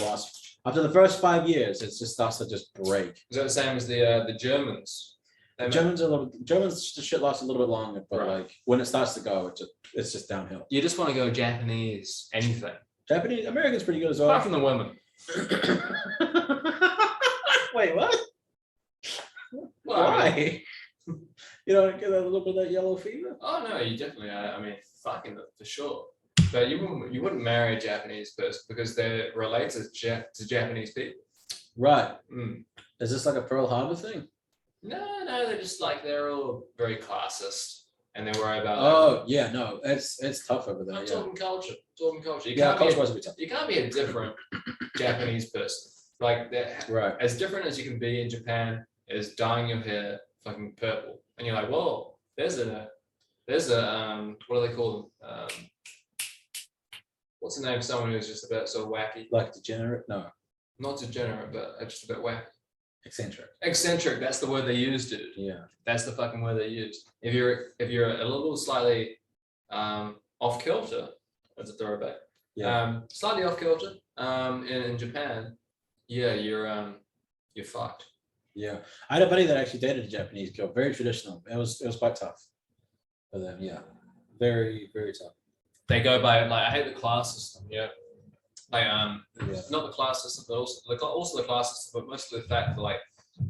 After the first 5 years, it's just starts to just break. Is that the same as the Germans? Germans the shit lasts a little bit longer, but like when it starts to go, it's just downhill. You just want to go Japanese, anything. American's pretty good as well. Apart from the women. Wait, what? Why? You don't get a little bit of that yellow fever? Oh no, you definitely. I mean, fucking for sure. But you wouldn't marry a Japanese person because they're related to Japanese people. Right. Mm. Is this like a Pearl Harbor thing? No, they're just like they're all very classist, and they worry about. Oh yeah, no, it's tough over there. I'm Yeah. talking culture. Talking culture. You can't be a different Japanese person. Like that. Right. As different as you can be in Japan is dyeing your hair fucking purple, and you're like, whoa, there's a what do they call them? What's the name of someone who's just a bit sort of wacky? Like degenerate? No. Not degenerate, but just a bit wacky. Eccentric. Eccentric. That's the word they use, dude. Yeah. That's the fucking word they use. If you're a little slightly off kilter, that's a throwback. Yeah. Slightly off kilter. In Japan, yeah, you're fucked. Yeah. I had a buddy that actually dated a Japanese girl. Very traditional. It was quite tough. But then yeah, very, very tough. They go by like I hate the class system. Yeah. Like not the class system, but also the class system, but mostly the fact that like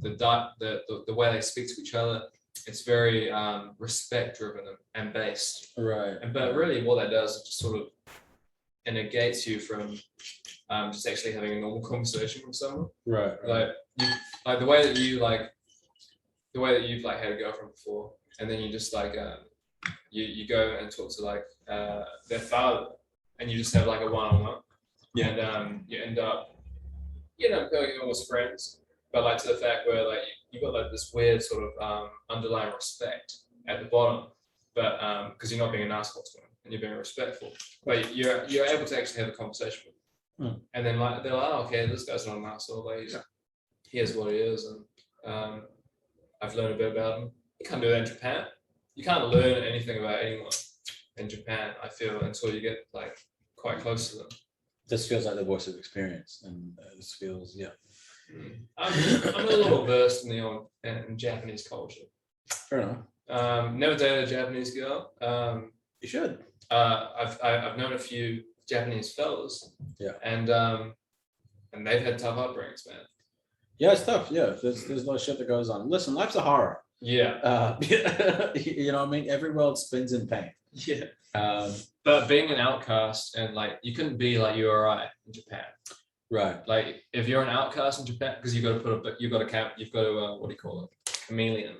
the way they speak to each other, it's very respect driven and based. Right. But really, what that does is just sort of it negates you from just actually having a normal conversation with someone. Right. Like the way that you've like had a girlfriend before, and then you just like you go and talk to like their father, and you just have like a one-on-one. Yeah. And you end up, going almost friends, but like to the fact where like you got like this weird sort of underlying respect at the bottom, but because you're not being an asshole to them and you're being respectful, but you're able to actually have a conversation with them. And then like they're like, oh, okay, this guy's not an asshole, like here's what he is, and I've learned a bit about him. You can't do that in Japan. You can't learn anything about anyone in Japan, I feel, until you get like quite close to them. This feels like the voice of experience, and this feels I'm a little versed in Japanese culture. Fair enough. Never dated a Japanese girl. You should. I've known a few Japanese fellas. Yeah. And they've had tough upbringings, man. Yeah, it's tough. Yeah, there's a lot of shit that goes on. Listen, life's a horror. Yeah. You know what I mean? Every world spins in pain. Yeah. But being an outcast and like you couldn't be like URI in Japan. Right. Like if you're an outcast in Japan, because you've got to what do you call it? Chameleon.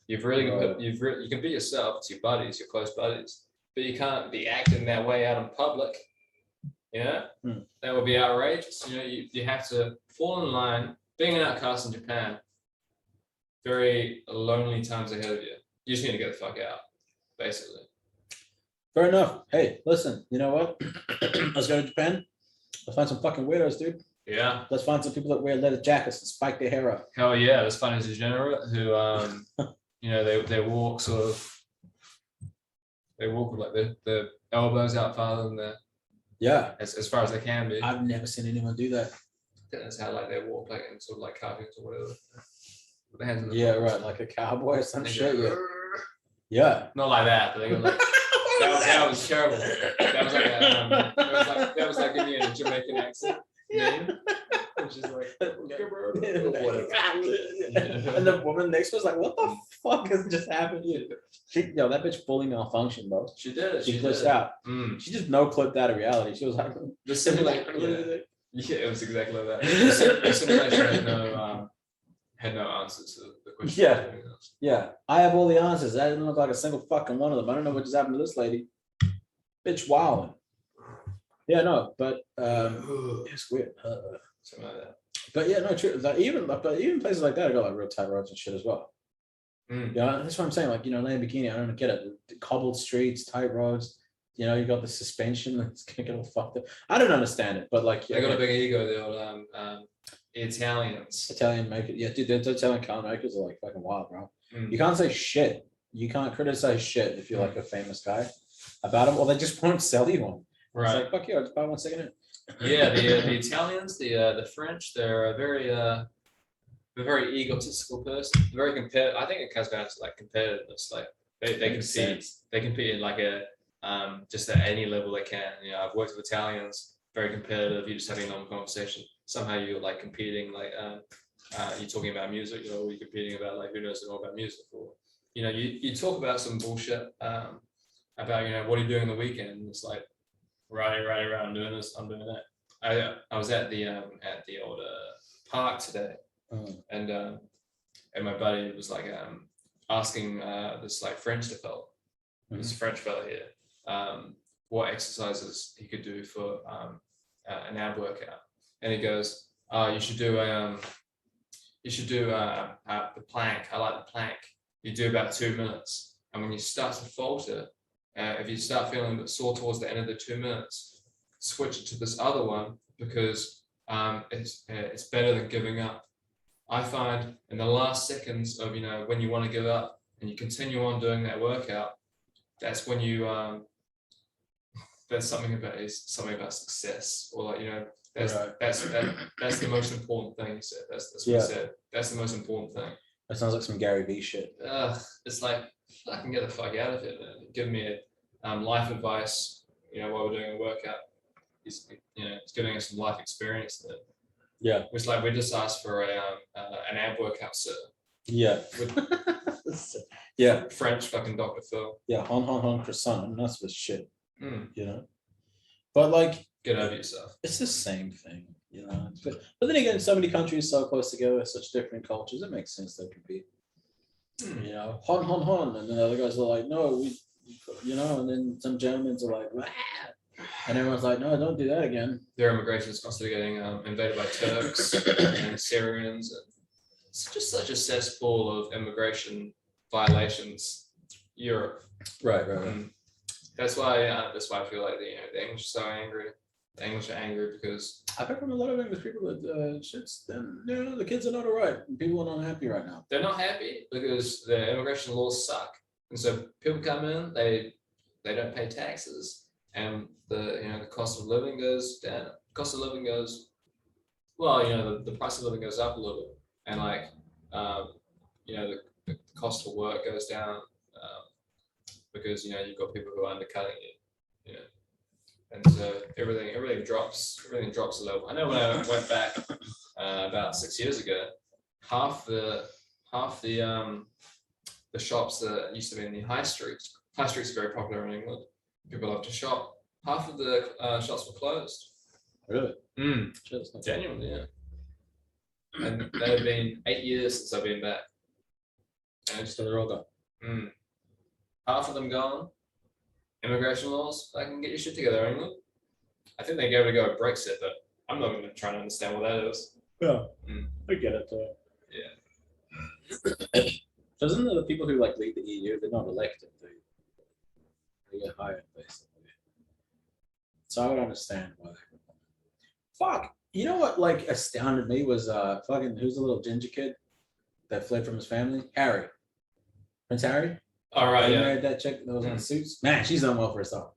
You can be yourself, it's your buddies, your close buddies, but you can't be acting that way out in public. That would be outrageous. You have to fall in line. Being an outcast in Japan, very lonely times ahead of you. You just need to get the fuck out, basically. Fair enough. Hey, listen, you know what? Let's go to Japan. Let's find some fucking weirdos, dude. Yeah. Let's find some people that wear leather jackets and spike their hair up. Hell yeah, let's find a degenerate who, they walk with like the elbows out farther than as far as they can be. I've never seen anyone do that. That's how like they walk like in sort of like cartoons or whatever. With the hands in the pockets. Right, like a cowboy or some shit. Yeah. Not like that, but they go like that was terrible. That was like giving you a Jamaican accent name. Which is like and the woman next to us like, what the fuck has just happened here? That bitch fully malfunctioned, bro. She did. She glitched out. She just no clipped out of reality. She was like the simulation. Yeah, it was exactly like that. The simulation had no answers to the question. Yeah. I have all the answers. I didn't look like a single fucking one of them. I don't know what just happened to this lady. Bitch wilding. Yeah, no, but it's weird. Something like that. But yeah, no, true. Even places like that, I got like real tight roads and shit as well. Yeah, that's what I'm saying. Like, Lamborghini, I don't get it. The cobbled streets, tight roads. You know, you got the suspension that's gonna get all fucked up. I don't understand it, but like, They got a big ego, the old Italians. Italian makers, yeah, dude, the Italian car makers are like fucking wild, bro. Mm. You can't say shit. You can't criticize shit if you're like a famous guy about them, or they just won't sell you one. Right. It's like, fuck you, I'll just buy one second hand. Yeah, the Italians, the French, they're a very egotistical person, very competitive. I think it comes down to like competitiveness. Like they compete in like a just at any level they can. You know, I've worked with Italians, very competitive. You're just having a normal conversation. Somehow you're like competing, like you're talking about music, you know, or you're competing about like who knows more about music, or you know, you talk about some bullshit about, you know, what are you doing on the weekend? And it's like riding around, I'm doing this, I'm doing that. I was at the old park today, and my buddy was like asking this like French fella, this French fella here, what exercises he could do for an ab workout, and he goes, "Oh, you should do the plank. I like the plank. You do about 2 minutes, and when you start to falter, if you start feeling a bit sore towards the end of the 2 minutes, switch it to this other one because it's better than giving up." I find in the last seconds of, you know, when you want to give up and you continue on doing that workout, that's when you there's something about success, or like, you know, that's the most important thing. He said that's what he said. That's the most important thing. That sounds like some Gary Vee shit. It's like, fucking get the fuck out of here, man. Give me a life advice, you know, while we're doing a workout. He's giving us some life experience there. Yeah. It's like we just asked for an ab workout, sir. Yeah. With yeah. French fucking Dr. Phil. Yeah, hon croissant, and that's the shit. You know. But like, get over yourself. It's the same thing, you know. But then again, so many countries so close together, such different cultures, it makes sense they compete. You know, hon, and then the other guys are like, no, we, you know, and then some Germans are like, wah! And everyone's like, no, don't do that again. Their immigration is constantly getting invaded by Turks and Syrians. And it's just such a cesspool of immigration violations. Europe, right. That's why I feel like the English are so angry. The English are angry because I've heard from a lot of English people that shit's then, you know, the kids are not alright. People are not happy right now. They're not happy because the immigration laws suck, and so people come in, they don't pay taxes, and the cost of living goes down. Cost of living goes, well, you know, the price of living goes up a little bit, and like you know, the cost of work goes down because, you know, you've got people who are undercutting you, you know. And so everything drops a level. I know when I went back about 6 years ago, half the shops that used to be in the high streets are very popular in England. People love to shop. Half of the shops were closed. Really? Genuinely, yeah. And they have been 8 years since I've been back. And So they're all gone. Half of them gone. Immigration laws, I can get your shit together, England. I think they gave it a go at Brexit, but I'm not going to try to understand what that is. Yeah, I get it. Yeah. Doesn't the people who like lead the EU, they're not elected, they get hired basically. So I would understand why they would. Fuck. You know what like astounded me was fucking who's the little ginger kid that fled from his family? Harry. Prince Harry? All right, He yeah. married that chick that was on Suits. Man, she's done well for herself.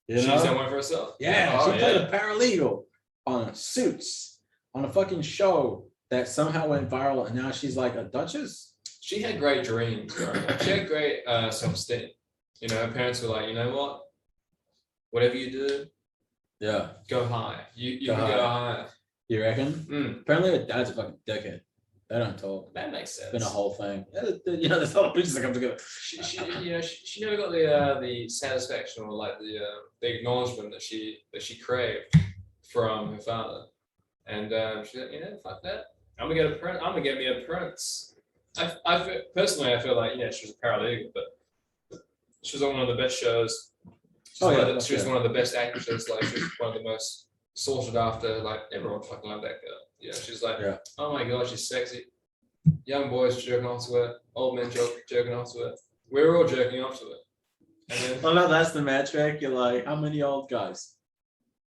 You know? She's done one for herself. Yeah, she played a paralegal on Suits on a fucking show that somehow went viral, and now she's like a duchess. She had great dreams. Right? She had great self-esteem. You know, her parents were like, you know what? Whatever you do, go high. You can go high. You reckon? Apparently, her dad's a fucking dickhead. They don't talk. That makes sense. It's been a whole thing. You know, there's a lot of pieces that come together. She never got the satisfaction or like the acknowledgement that she craved from her father, and she's like, you know, fuck that. I'm gonna get a prince. I'm gonna get me a prince. I personally, I feel like, yeah, she was a paralegal, but she was on one of the best shows. She was one of the best actresses. Like, she was one of the most sought after. Like, everyone fucking loved that girl. Yeah, she's like, oh my god, she's sexy. Young boys jerking off to her, old men jerking off to her. We were all jerking off to her. And then, Well, no, that's the metric. You're like, how many old guys?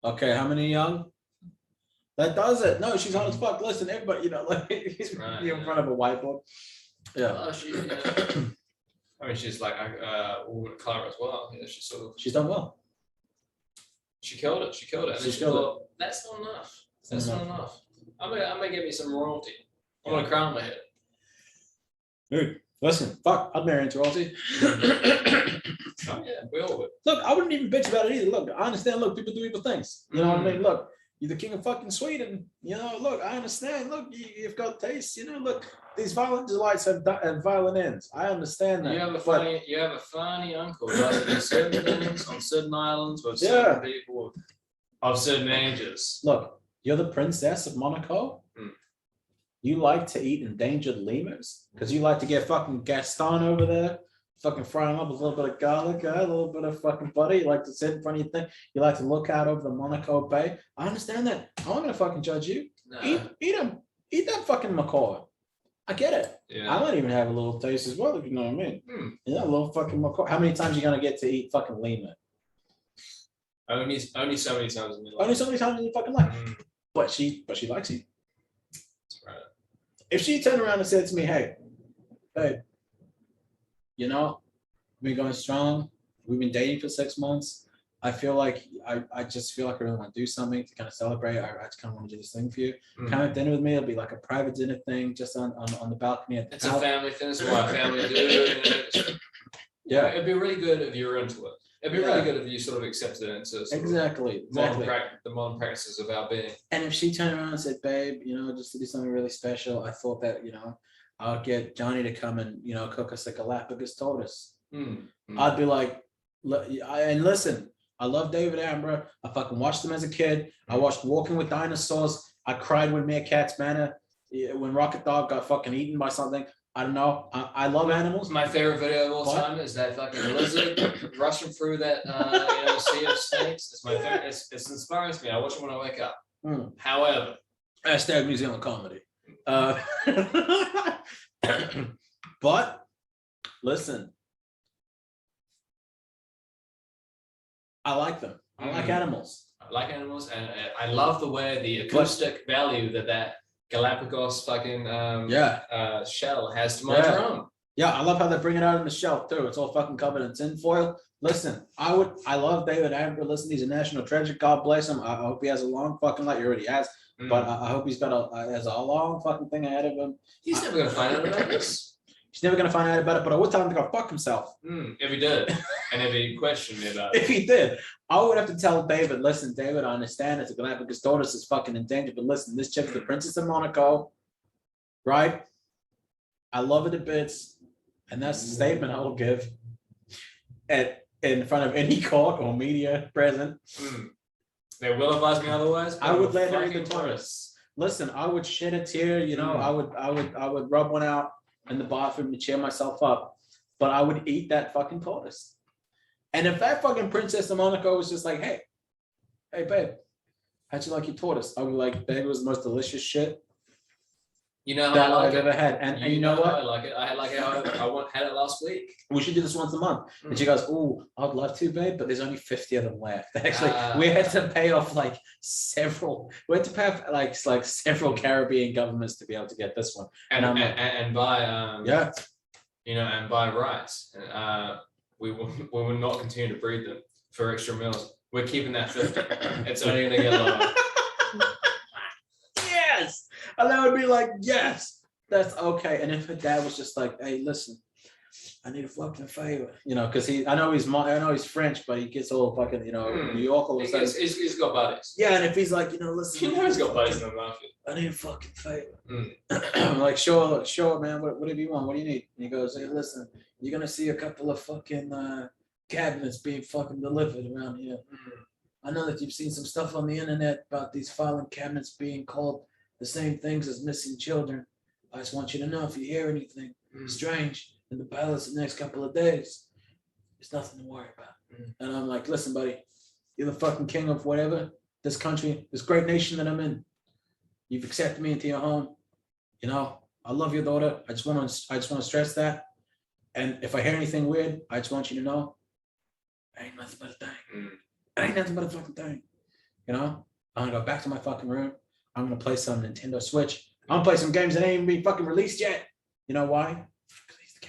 Okay, how many young? That does it. No, she's hot as fuck. Listen, everybody, like right, you're in yeah. front of a whiteboard. Yeah, oh, I mean, she's like a woman of color as well. Yeah, she's sort of. she's done well. She killed it. She killed it. And then She she killed thought, that's not enough. That's not enough. I'm gonna get me some royalty. I want a crown on my head. Dude, listen, fuck, I'd marry into royalty. Oh, yeah, we all would. Look, I wouldn't even bitch about it either. Look, I understand. Look, people do evil things. You know what I mean? Look, you're the king of fucking Sweden. Look, I understand. Look, you've got taste. Look, these violin delights have violin ends. I understand that. You have a funny uncle who does do certain things on certain islands with certain people of certain ages. Look, you're the princess of Monaco. You like to eat endangered lemurs because you like to get fucking Gaston over there, fucking frying up with a little bit of garlic, a little bit of fucking butter. You like to sit in front of your thing. You like to look out over the Monaco Bay. I understand that. I'm not gonna fucking judge you. No. Eat them. Eat that fucking macaw. I get it. Yeah. I might even have a little taste as well, if you know what I mean. Yeah, a little fucking macaw. How many times are you gonna get to eat fucking lemur? Only so many times in your life. Only so many times in your fucking life. But she likes you. That's right. If she turned around and said to me, hey, babe, we've been going strong. We've been dating for 6 months. I feel like I just feel like I really want to do something to kind of celebrate. I just kind of want to do this thing for you. Come have dinner with me. It'll be like a private dinner thing, just on the balcony at the It's house. a family thing. It's what family do. Yeah. It'd be really good if you were into it. It'd be really good if you sort of accepted it into sort Exactly. the modern practices of our being. And if she turned around and said, babe, just to do something really special, I thought that, I'll get Johnny to come and, cook us a Galapagos tortoise. I'd be like, and listen, I love David Attenborough. I fucking watched him as a kid. I watched Walking with Dinosaurs. I cried when Meerkat's Manor, when Rocket Dog got fucking eaten by something. I don't know. I love animals. My favorite video of all time is that fucking lizard rushing through that sea of snakes. It's my favorite. It inspires me. I watch it when I wake up. However, # New Zealand comedy. But listen, I like them. I like animals. I like animals, and I love the way the acoustic value that Galapagos fucking shell has to my drum. Yeah, I love how they bring it out in the shell too. It's all fucking covered in tinfoil. Listen, I love David Attenborough. Listen, he's a national treasure. God bless him. I hope he has a long fucking life. He already has, but I hope he's got has a long fucking thing ahead of him. He's never gonna find out about this. He's never gonna find out about it. But I would tell him to go fuck himself. If he did, and if he questioned me about it. If he did, I would have to tell David, listen, David, I understand it's a Galapagos tortoise is fucking endangered, but listen, this chick's the Princess of Monaco, right? I love it a bits, and that's the statement I will give in front of any court or media present. They will advise me otherwise. I would let her eat the tortoise. Listen, I would shed a tear, I would rub one out in the bathroom to cheer myself up, but I would eat that fucking tortoise. And if that fucking Princess of Monaco was just like, hey babe, how'd you like your tortoise? I would be like, babe, it was the most delicious shit how that I like I've ever had. And you know what? I like it. I had had it last week. We should do this once a month. And she goes, oh, I'd love to, babe, but there's only 50 of them left. Actually, we had to pay off several Caribbean governments to be able to get this one. And buy and buy rights. We will not continue to breed them for extra meals. We're keeping that 50. It's only gonna get lower. Yes. And that would be like, yes, that's okay. And if her dad was just like, hey, listen, I need a fucking favor, because I know he's French, but he gets all fucking, New York all of a sudden. He's got buddies. Yeah, and if he's like, listen, he's got buddies in the mafia. I need a fucking favor. I'm like, sure, man. What do you want? What do you need? And he goes, hey, listen, you're gonna see a couple of fucking cabinets being fucking delivered around here. I know that you've seen some stuff on the internet about these filing cabinets being called the same things as missing children. I just want you to know if you hear anything strange in the palace the next couple of days, there's nothing to worry about. And I'm like, listen, buddy, you're the fucking king of whatever, this country, this great nation that I'm in. You've accepted me into your home. I love your daughter. I just want to stress that. And if I hear anything weird, I just want you to know Ain't nothing but a thing. Mm. Ain't nothing but a fucking thing. You know, I'm gonna go back to my fucking room. I'm gonna play some Nintendo Switch. I'm gonna play some games that ain't even been fucking released yet. You know why? Release the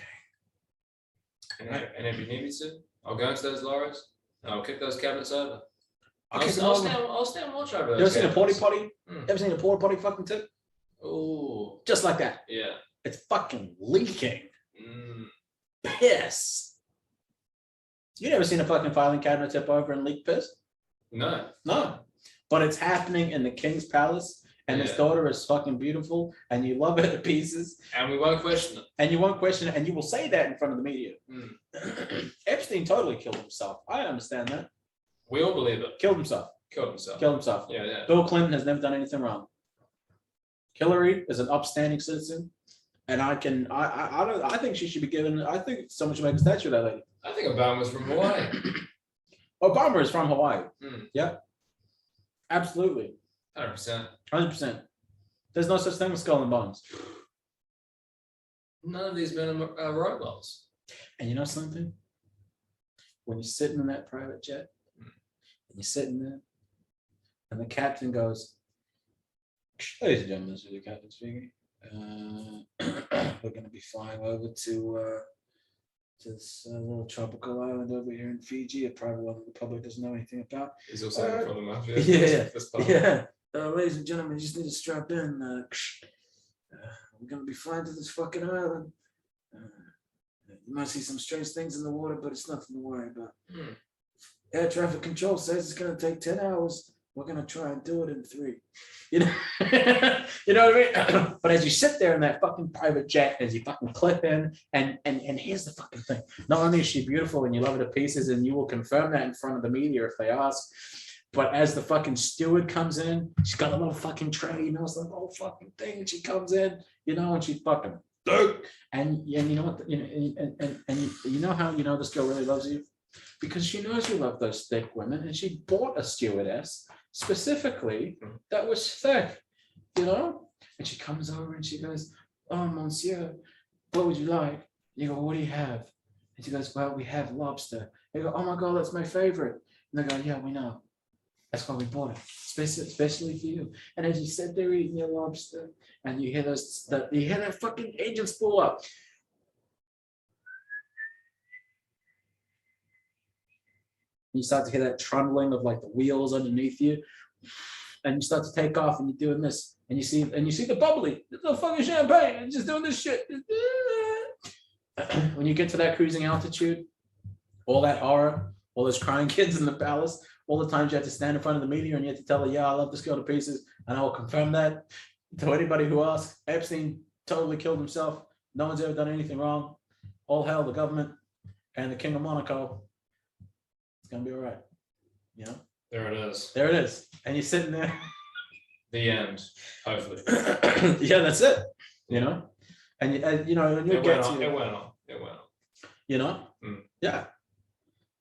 game. And if you need me to, I'll go into those lorries and I'll kick those cabinets over. I'll kick them over. I'll stand and watch over You those ever seen a porty cabinets. potty? Ever seen a porta potty fucking tip? Oh, Just like that. yeah. It's fucking leaking. Mm. Piss. You never seen a fucking filing cabinet tip over and leak piss? No. No. But it's happening in the king's palace, and his Yeah. daughter is fucking beautiful, and you love her to pieces, And we won't question it. and you won't question it, and you will say that in front of the media. Mm. Epstein totally killed himself. I understand that. We all believe it. Killed himself. Killed himself. Killed himself. Yeah, yeah. Bill Clinton has never done anything wrong. Hillary is an upstanding citizen, and I think she should be given. I think someone should make a statue of that lady. I think Obama's from Hawaii. Obama is from Hawaii. Mm. Yep. Absolutely. 100%. 100%. There's no such thing as skull and bones. None of these men are robots. And you know something? When you're sitting in that private jet, and you're sitting there, and the captain goes, "Ladies and gentlemen, this is the captain speaking. We're going to be flying over to this little tropical island over here in Fiji, a private island the public doesn't know anything about. He's also in front of mafia. Yeah, This part. yeah. Ladies and gentlemen, you just need to strap in. We're going to be flying to this fucking island. You might see some strange things in the water, but it's nothing to worry about. Hmm. Air traffic control says it's going to take 10 hours. We're going to try and do it in 3. You know, you know what I mean? But as you sit there in that fucking private jet, as you fucking clip in, and here's the fucking thing. Not only is she beautiful and you love her to pieces, and you will confirm that in front of the media if they ask, but as the fucking steward comes in, she's got a little fucking tray, you know, it's like the whole fucking thing, and she comes in, you know, and she fucking, and you know what, you know, and you know how you know this girl really loves you? Because she knows you love those thick women, and she bought a stewardess specifically that was thick, you know? And she comes over and she goes, "Oh, monsieur, what would you like?" You go, "What do you have?" And she goes, "Well, we have lobster." They go, "Oh my God, that's my favorite." And they go, "Yeah, we know. That's why we bought it, especially for you." And as you sit there eating your lobster, and you hear you hear that fucking engine spool up. You start to hear that trundling of like the wheels underneath you, and you start to take off, and you're doing this, and you see the bubbly, the fucking champagne, and just doing this shit. When you get to that cruising altitude, all that horror, all those crying kids in the palace, all the times you have to stand in front of the media and you have to tell her, "Yeah, I love this girl to pieces," and I will confirm that to anybody who asks. Epstein totally killed himself. No one's ever done anything wrong. All hail the government and the King of Monaco. Gonna be all right, you know. There it is. There it is, and you're sitting there. The end. Hopefully. Yeah, that's it. You know, and you know, and you It get went on. to, It went on. It went on. you know, Mm. yeah,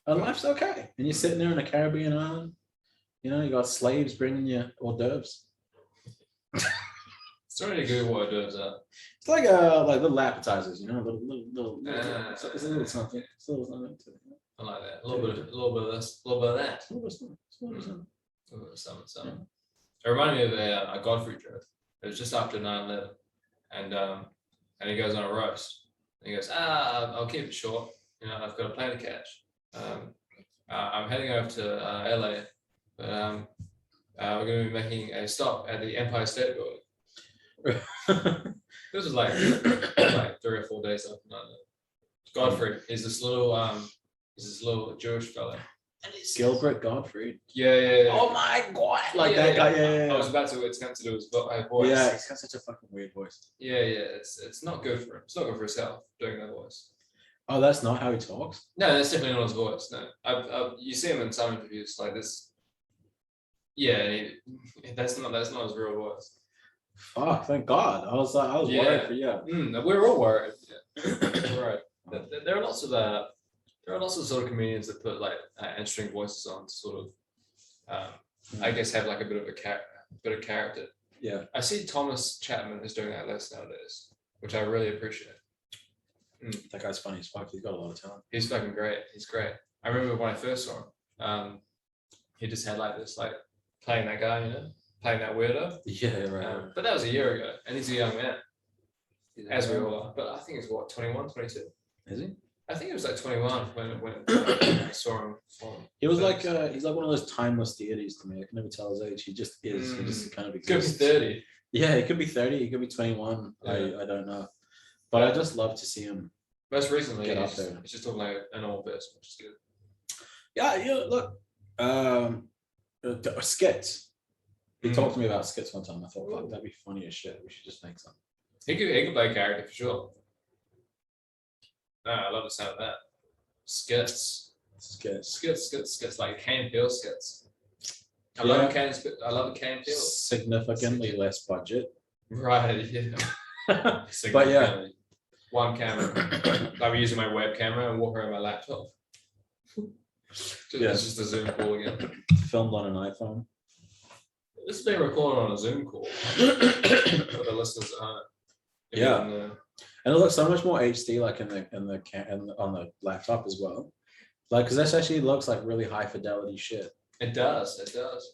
and life's okay. And you're sitting there in a Caribbean island. You know, you got slaves bringing you hors d'oeuvres. Starting to Google what it does. It's like little appetizers, you know, little it's a little something. It's a little something. I like that. A little bit of this, a little bit of that. A little bit of something. It's a little bit of something. A little bit of something. It reminded me of a Godfrey joke. It was just after 9/11, and he goes on a roast. And he goes, "I'll keep it short. You know, I've got a plane to catch. I'm heading over to LA, but we're going to be making a stop at the Empire State Building." This was like 3 or 4 days after 9/11. Godfrey is this little Jewish fella. And he's Gilbert Gottfried. Yeah. Oh my God! Like Yeah, that guy. Yeah. I was about to attempt to do his voice. Yeah, he's got such a fucking weird voice. Yeah. It's not good for him. It's not good for himself doing that voice. Oh, that's not how he talks. No, that's definitely not his voice. No, you see him in some interviews like this. Yeah, that's not his real voice. Fuck! Thank God. I was worried for you. We're all worried. Yeah. Right. There are lots of sort of comedians that put like interesting voices on to sort of, I guess, have like a bit of character. Yeah. I see Thomas Chapman is doing that less nowadays, which I really appreciate. That guy's funny as fuck. He's got a lot of talent. He's fucking great. He's great. I remember when I first saw him, he just had like this, like playing that guy, playing that weirdo. Yeah, right. But that was a year ago, and he's a young man, as we all are. But I think he's what, 21, 22? Is he? I think it was like 21 when I saw him. He was like he's like one of those timeless deities to me. I can never tell his age. He just is. He just kind of Could be exists. 30. Yeah, he could be 30. He could be 21. Yeah. I don't know, but I just love to see him. Most recently, Get up he's there. just talking like an old person, which is good. Yeah. Look, skits. He talked to me about skits one time. I thought, fuck, that'd be funny as shit. We should just make some. He could play a character for sure. No, I love the sound of that. Skits, like Key and Peele skits. I love a Key and Peele. Significantly less budget. Right, yeah. But yeah. One camera. I'll be using my web camera and walk around my laptop. It's just a Zoom call again. Filmed on an iPhone. This is being recorded on a Zoom call for the listeners at home. Yeah. And it looks so much more HD, like on the laptop as well. Like, because this actually looks like really high fidelity shit. It does.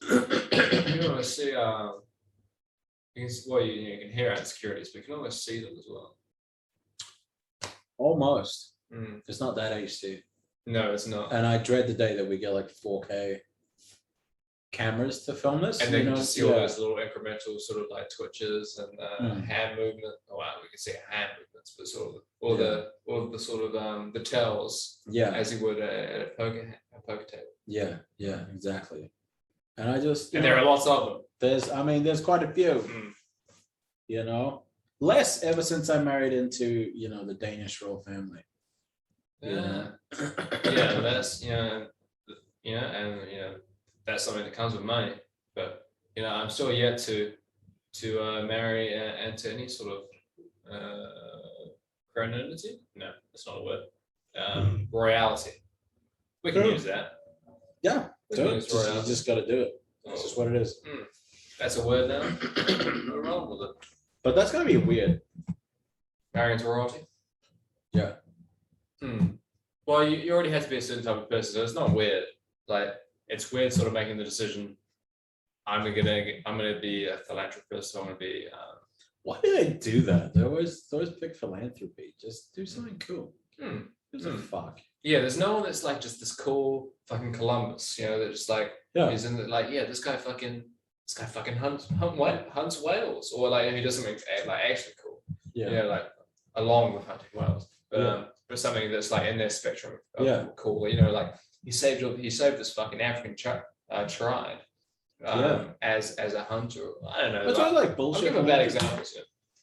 You want to see, you can hear insecurities, but you can almost see them as well. Almost. It's not that HD. No, it's not. And I dread the day that we get like 4K cameras to film this. And then you just see all those little incremental sort of like twitches and hand movement. Oh wow, we can see hand movements, but sort of all the sort of the tells. Yeah. As you would at a poker table. Yeah, exactly. And I just there are lots of them. There's quite a few. You know, less ever since I married into the Danish royal family. Yeah, that's and that's something that comes with money. But I'm still yet to marry and to any sort of chrononity. No, that's not a word. Royalty. We can use that. Yeah, We do can it. use You royalty. just got to do it. That's just what it is. That's a word now. We're wrong with it. But that's gonna be weird. Marrying to royalty. Yeah. Well, you already have to be a certain type of person, so it's not weird. Like, it's weird sort of making the decision. I'm gonna be a philanthropist. So I'm gonna be. Why do they do that? They always pick philanthropy. Just do something cool. Who's a fuck? Yeah, there's no one that's like just this cool fucking Columbus. They're just like is in the, like this guy fucking hunts whales, or like he does something like actually cool. Yeah. Like along with hunting whales, but something that's like in their spectrum of cool. Like he saved this fucking African tribe as a hunter. I don't know. It's all like bullshit. I'll give a bad examples.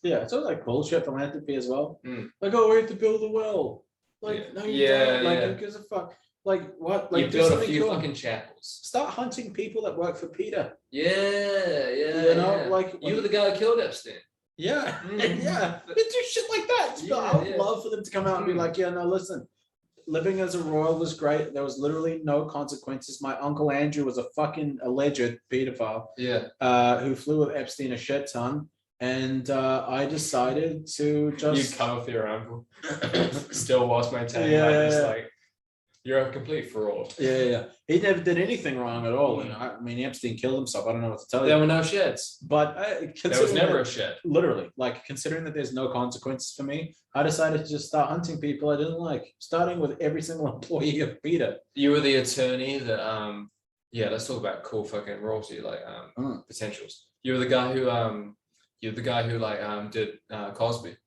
Yeah, it's all like bullshit philanthropy as well. Like, oh, we have to build a well. Like, no, you don't. Like, who gives a fuck? Like, what? Like, you build a few fucking chapels. Start hunting people that work for PETA. Yeah. Like you were the guy who killed Epstein. Yeah, yeah. They do shit like that. I would love for them to come out and be like, no, listen. Living as a royal was great. There was literally no consequences. My uncle Andrew was a fucking alleged pedophile. Who flew with Epstein a shit ton. And I decided to just... You come with your uncle. Still was maintaining like, you're a complete fraud. Yeah. He never did anything wrong at all. Epstein killed himself. I don't know what to tell you. There were no sheds. But there was never a shed. Literally, like, considering that there's no consequences for me, I decided to just start hunting people I didn't like, starting with every single employee of PETA. You were the attorney that let's talk about cool fucking royalty, like potentials. You were the guy who did Cosby.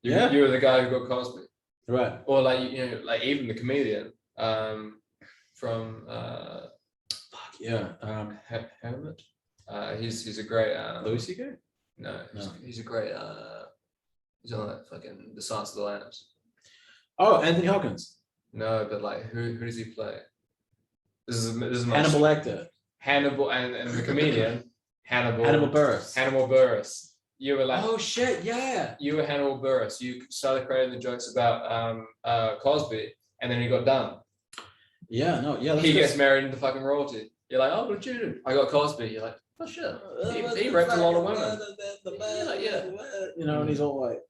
You were the guy who got Cosby. Right. Or like even the comedian from Helmet. He's a great Louis C.K.? No. He's a great he's on that fucking The Silence of the Lambs. Oh, Anthony Hopkins. No, but like who does he play? This is Hannibal Lecter. Hannibal and the comedian Hannibal Buress. Hannibal Buress. You were like, oh shit, yeah. You were Hannibal Buress. You started creating the jokes about Cosby, and then he got done. Yeah, no, yeah. He gets married into fucking royalty. You're like, oh, what did you do? I got Cosby. You're like, oh shit. He raped a lot of women. And he's all like,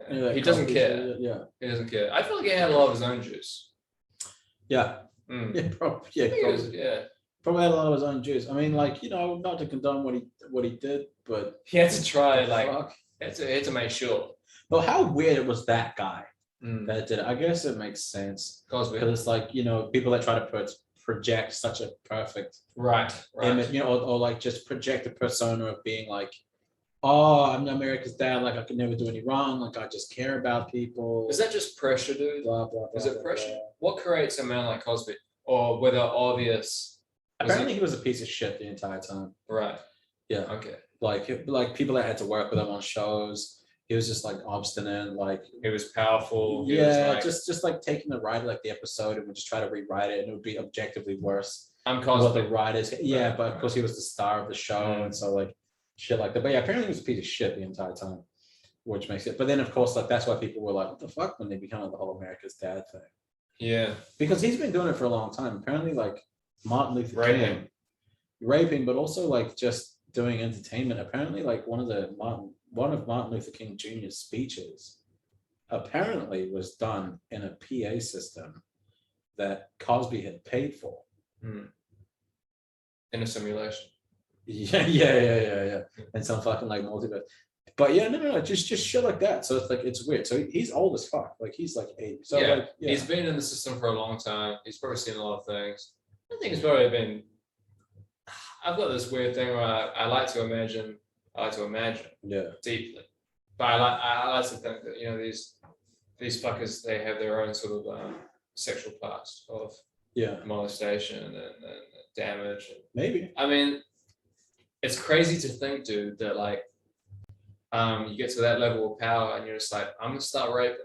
Anyway, he doesn't care. Yeah. He doesn't care. I feel like he had a lot of his own juice. Yeah, Mm. yeah, probably. Yeah, I think it was- probably, yeah. probably had a lot of his own juice. I mean, like, you know, not to condone what he did, but He had to try, the like, fuck? he had to make sure. Well, how weird was that guy Mm. that did it? I guess it makes sense Cosby. because it's like, you know, people that try to project such a perfect Right. image, you know, or like just project a persona of being like, oh, I'm America's dad, like I could never do any wrong, like I just care about people. Is that just pressure, dude? blah blah blah? Is it blah, pressure? blah. What creates a man like Cosby? Or whether obvious? Apparently, he was a piece of shit the entire time. Right. Yeah, Okay. like people that had to work with him on shows. He was just like obstinate, like He was powerful. He was yeah, like, just like taking the writer like the episode and would just try to rewrite it, and it would be objectively worse. I'm What the Cosby. writers, yeah, Right, but of right. course he was the star of the show, Mm. and so like shit like that. But yeah, apparently he was a piece of shit the entire time, which makes it. But then of course like that's why people were like, what the fuck when they become the whole America's dad thing, Yeah. because he's been doing it for a long time. Apparently, like Martin Luther Raping. King, raping, but also like just doing entertainment. Apparently, like one of Martin Luther King Jr.'s speeches apparently was done in a PA system that Cosby had paid for. Mm. In a simulation. Yeah. And some fucking like multiverse. But yeah, no, just shit like that. So it's like it's weird. So he's old as fuck. Like he's like 80. So Yeah. like He's been in the system for a long time. He's probably seen a lot of things. I think he's probably been. I've got this weird thing where I like to imagine yeah. deeply, but I like to think that, you know, these fuckers, they have their own sort of sexual past of Yeah. molestation and damage. And, Maybe. I mean, it's crazy to think, dude, that like you get to that level of power and you're just like, I'm gonna start raping.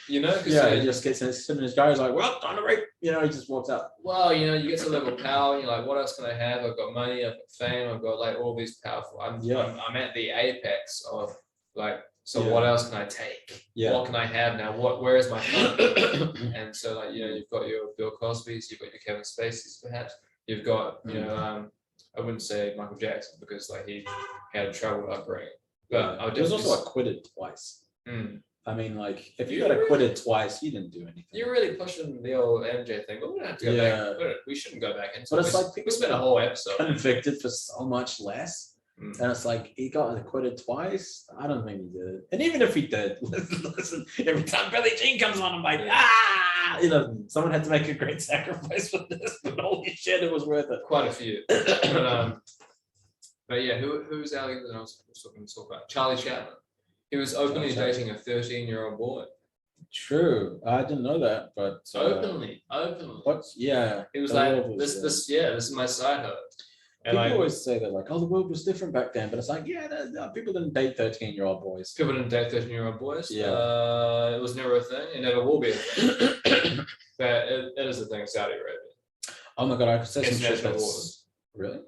You know? 'Cause, Yeah, he just gets in his guy's like, well, time to rape. You know, he just walks out. well, you know, you get to a level of power and you're like, what else can I have? I've got money, I've got fame, I've got like all these powerful, I'm at the apex of like, so Yeah. what else can I take? Yeah. What can I have now? Where is my fun? And so like, you know, you've got your Bill Cosby's, you've got your Kevin Spacey's perhaps, you've got, you know, I wouldn't say Michael Jackson because like he had a troubled upbringing, but I would he was definitely also acquitted twice. Mm. I mean, like, if you You got really- acquitted twice, you didn't do anything. You're really pushing the old MJ thing, but we don't have to go Yeah. back. We shouldn't go back into But it. it's like We spent a whole episode. convicted for so much less. Mm. And it's like he got acquitted twice. I don't think he did. And even if he did, listen, every time Billie Jean comes on, I'm like, you know, someone had to make a great sacrifice for this, but holy shit, it was worth it. Quite a few. But yeah, who's our that I was talking to talk about? Charlie Chaplin. He was openly Charlie dating a 13-year-old boy. True, I didn't know that, but Openly. What's yeah? He was the like, world was, this is my side hoe. And People like, always say that, like, oh, the world was different back then, but it's like, yeah, people didn't date 13-year-old boys. people didn't date 13-year-old boys. Yeah. It was never a thing. It never will be a thing. But it is a thing in Saudi Arabia. Oh my god, I could say It's some shit national that's waters. really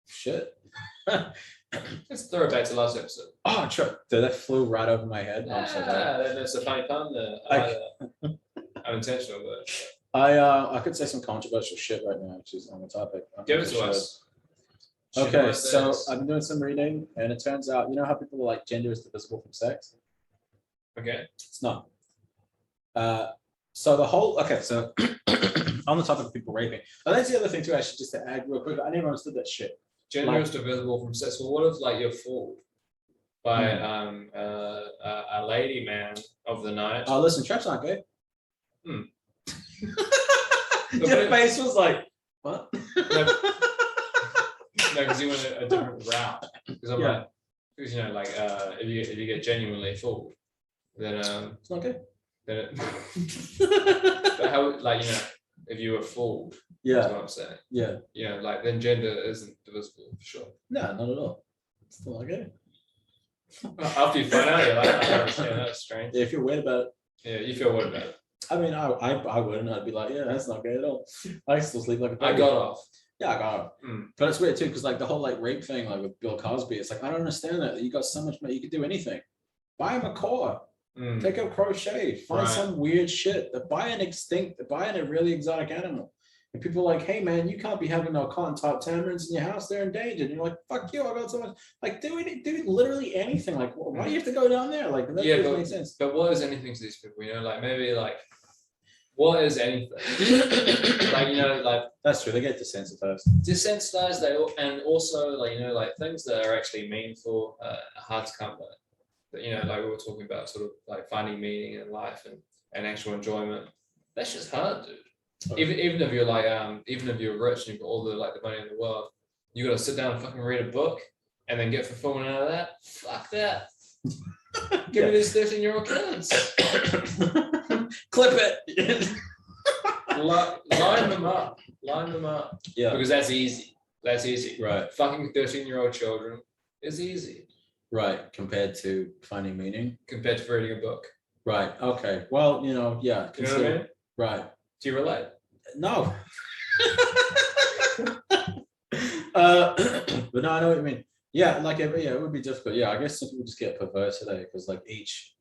shit. Let's throw it back to last episode. Oh, true. That flew right over my head. I'm so sorry. That's a funny pun. I- Unintentional, but I could say some controversial shit right now, which is on the topic. I'm give not it to sure. us. Okay, so I've been doing some reading, and it turns out, you know how people are like gender is divisible from sex? Okay. It's not. So the whole so on the topic of people raping, and that's the other thing too. Actually, just to add real quick, I never understood that shit. Gender Like- is divisible from sex. Well, what if like you're fooled by a lady man of the night? Oh, listen, traps aren't gay. Hmm. Your face was like, what? No, because you went a different route. Because I'm Yeah. like, because you know, like if you get genuinely fooled, then It's not gay. then it, but how like you know if you were fooled, that's Yeah, what I'm saying. yeah. You know, like then gender isn't divisible for sure. No, not at all. It's still not gay. After you find out, you're like, I don't understand. That's strange. Yeah, if you're weird about it, Yeah, you feel what about it? I mean, I wouldn't. I'd be like, yeah, that's not gay at all. I still sleep like a I baby. got off. Yeah, I got it. Mm. But it's weird too, because like the whole like rape thing, like with Bill Cosby, it's like I don't understand that. You got so much money, you could do anything. Buy him a car, Mm. take up crochet, find Right. some weird shit. Buy a really exotic animal. And people are like, hey man, you can't be having no cotton top tamarins in your house, they're endangered. And you're like, fuck you, I got so much. Like do literally anything. Like why do you have to go down there? Like that Yeah, doesn't but- make sense. But what is anything to these people? You know, like maybe like What is anything? Like, you know, like That's true. They get desensitized. desensitized. And also like, you know, like things that are actually meaningful are hard to come by. But, you know, like we were talking about, sort of like finding meaning in life and actual enjoyment. That's just hard, dude. Even if you're like even if you're rich and you've got all the like the money in the world, you gotta sit down and fucking read a book and then get fulfillment out of that. Fuck that. Give me these 13-year-old kids. Clip it. Line them up. Line them up. Yeah. Because that's easy. That's easy. Right. Fucking 13-year-old children is easy Right. Compared to finding meaning. compared to reading a book. Right. Okay. Well, you know, yeah. You know what I mean? Right. Do you relate? No. But no, I know what you mean. Yeah, like it would be difficult. Yeah, I guess some people just get perverse today because like each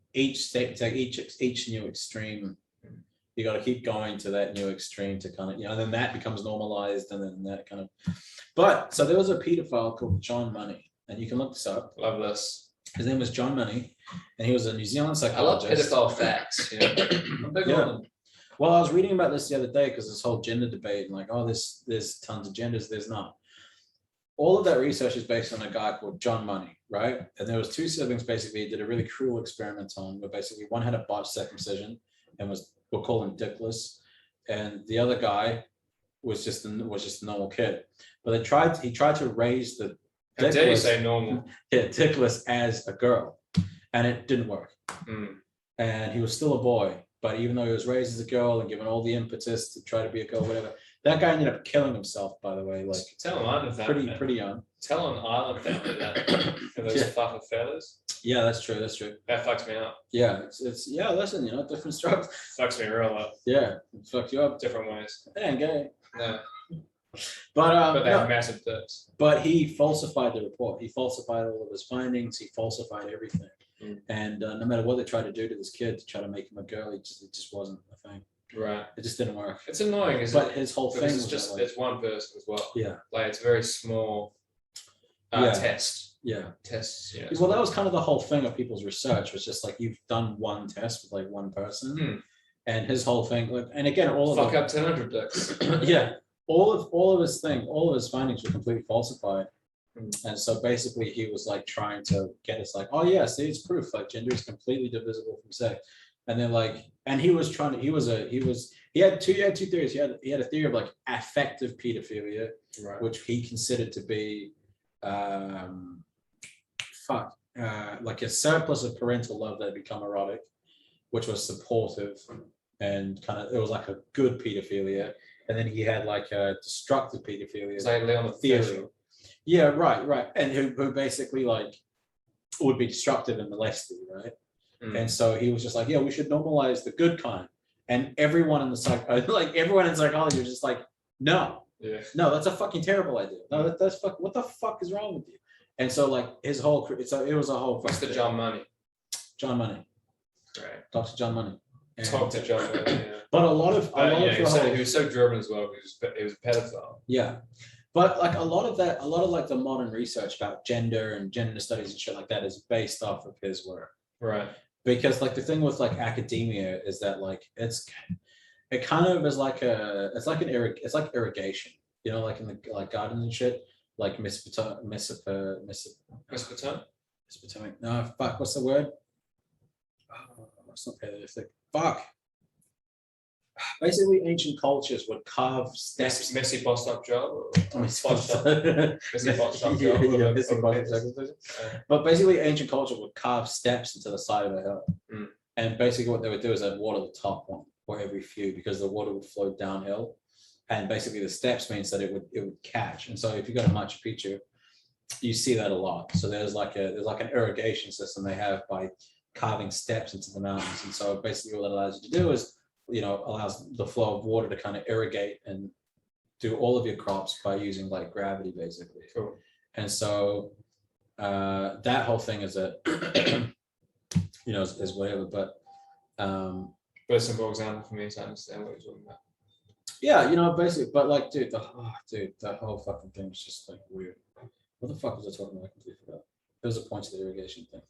state, like each new extreme, you got to keep going to that new extreme to kind of, you know, and then that becomes normalized, and then that kind of. But so there was a pedophile called John Money, and you can look this up. Love this. His name was John Money, and he was a New Zealand I love psychologist. pedophile facts. You know? I'm big on them. Well, I was reading about this the other day because this whole gender debate and like, oh, there's tons of genders, there's not. All of that research is based on a guy called John Money, right? And there was two siblings basically he did a really cruel experiment on, where basically one had a botched circumcision and we'll call him dickless, and the other guy was just a normal kid. But he tried to raise the How dare you say normal? dickless as a girl, and it didn't work. And he was still a boy. But even though he was raised as a girl and given all the impetus to try to be a girl, whatever, that guy ended up killing himself, by the way, like Tell an island family. pretty young. Tell an island family that. For those fucking fellas. Yeah, that's true. That's true. That fucks me up. Yeah, it's yeah, listen, you know, different strokes. Fucks me real up. Yeah, it fucked you up. Different ways. And gay. No. But they no, have massive dicks. but he falsified the report. He falsified all of his findings. He falsified everything. And no matter what they tried to do to this kid to try to make him a girl, it just wasn't a thing. Right. It just didn't work. It's annoying, isn't But it? his whole thing Because was it's just that, like, it's one person as well. yeah, Like it's a very small Yeah. test. yeah. Tests, yeah. Well, that was kind of the whole thing of people's research, was just like you've done one test with like one person, and his whole thing, like, and again, all of Fuck up 10 dicks. yeah, all of his findings were completely falsified, and so basically he was like trying to get us like, oh yeah, see, it's proof, like gender is completely divisible from sex, and then like, and he was trying to, he had two theories. He had a theory of like affective pedophilia, Right. which he considered to be like a surplus of parental love that had become erotic, which was supportive and kind of, it was like a good pedophilia. And then he had like a destructive pedophilia. It's like Leon the theory. Fish. Yeah, right. And who basically like would be destructive and molested, right? And so he was just like, yeah, we should normalize the good kind. And everyone in everyone in psychology was just like, no, Yeah. no, that's a fucking terrible idea. No, that's fuck. What the fuck is wrong with you? And so like his whole, it was a whole. What's the John Money? John Money, Right. Dr. John Money. And- Talk to John Money. Yeah. But a lot of He was so German as well. He was a pedophile. yeah, but like a lot of like the modern research about gender and gender studies and shit like that is based off of his work. Right. Because like the thing with like academia is that like it kind of is like it's like irrigation, you know, like in the like gardens and shit, like Mesopotamic. No, fuck, what's the word? Oh, it's not Paleolithic. Fuck. Basically, ancient cultures would carve steps. Messy bossed up job. Messy bossed up. Messy bossed up Yeah, job. yeah, messy bossed up job. But basically, ancient culture would carve steps into the side of a hill. And basically what they would do is they'd water the top one for every few, because the water would flow downhill. And basically the steps means that it would catch. And so if you go to Machu Picchu, you see that a lot. So there's like an irrigation system they have by carving steps into the mountains. And so basically what it allows you to do is, you know, allows the flow of water to kind of irrigate and do all of your crops by using like gravity, basically. Cool. And so that whole thing is a, you know, is whatever, but a simple example for me to understand what you're talking about. yeah, you know, basically, but like, dude, that whole fucking thing was just like weird. What the fuck was I talking about? I completely forgot. There was a point to the irrigation thing.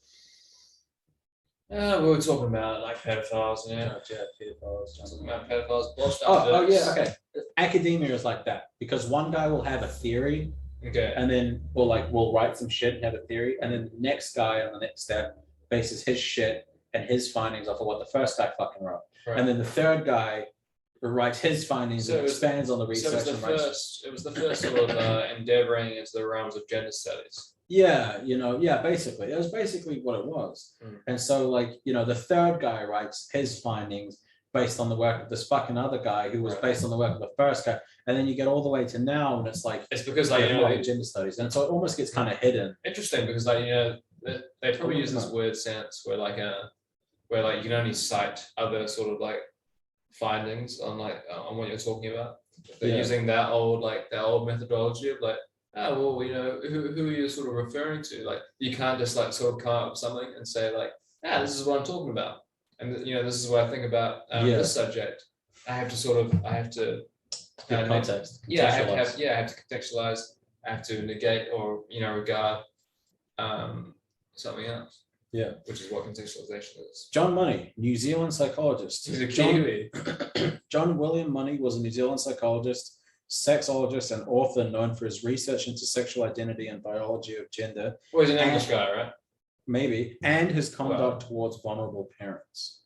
We were talking about like pedophiles, Yeah, pedophiles. Talking about pedophiles, bullshit. Oh, yeah, okay. Academia is like that because one guy will have a theory Okay. and then we'll write some shit and have a theory, and then the next guy on the next step bases his shit and his findings off of what the first guy fucking wrote. Right. And then the third guy writes his findings So and it was- expands on the So research and writes. it was the first sort of endeavoring into the realms of gender studies. Yeah, basically. It was basically what it was. Mm. And so, the third guy writes his findings based on the work of this fucking other guy who was Right. based on the work of the first guy. And then you get all the way to now, and it's like, It's because gender studies. And so it almost gets kind of hidden. interesting because they probably use this weird sense where you can only cite other sort of like findings on on what you're talking about. They're Yeah. using that old methodology of who are you sort of referring to? Like you can't just like sort of come up with something and say like, this is what I'm talking about. And this is what I think about this subject. I have to Give context. I have contextualize. to contextualize. I have to negate or regard something else. Yeah. Which is what contextualization is. John Money, New Zealand psychologist. He's a Kiwi. John William Money was a New Zealand psychologist, sexologist, and author known for his research into sexual identity and biology of gender, Well, he's an English guy, right? maybe, and his conduct towards vulnerable parents.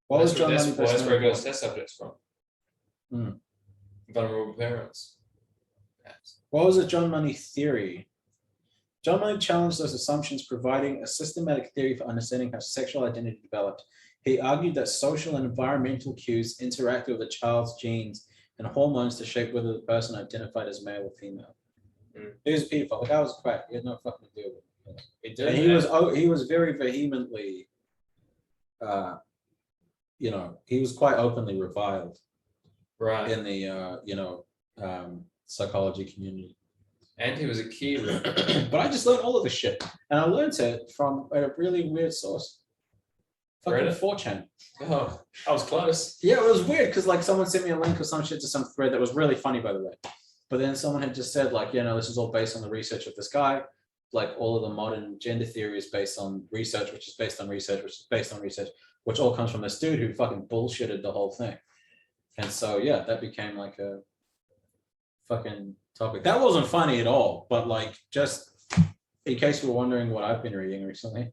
What was John Money That's best where he known got his for? test subjects from. Hmm. Vulnerable parents. What was the John Money theory? John Money challenged those assumptions, providing a systematic theory for understanding how sexual identity developed. He argued that social and environmental cues interact with a child's genes and hormones to shape whether the person identified as male or female. He was a pedophile. The guy was a quack. He had no fucking deal with it. And he was very vehemently, he was quite openly reviled Right. in the psychology community. And he was a Kiwi. But I just learned all of this shit, and I learned it from a really weird source. Fucking Reddit? 4chan. Oh, I was close. Yeah, it was weird because someone sent me a link or some shit to some thread that was really funny, by the way. But then someone had just said this is all based on the research of this guy. Like all of the modern gender theory is based on research, which is based on research, which is based on research, which all comes from this dude who fucking bullshitted the whole thing. And so yeah, that became like a fucking topic. That wasn't funny at all, but just in case you were wondering what I've been reading recently,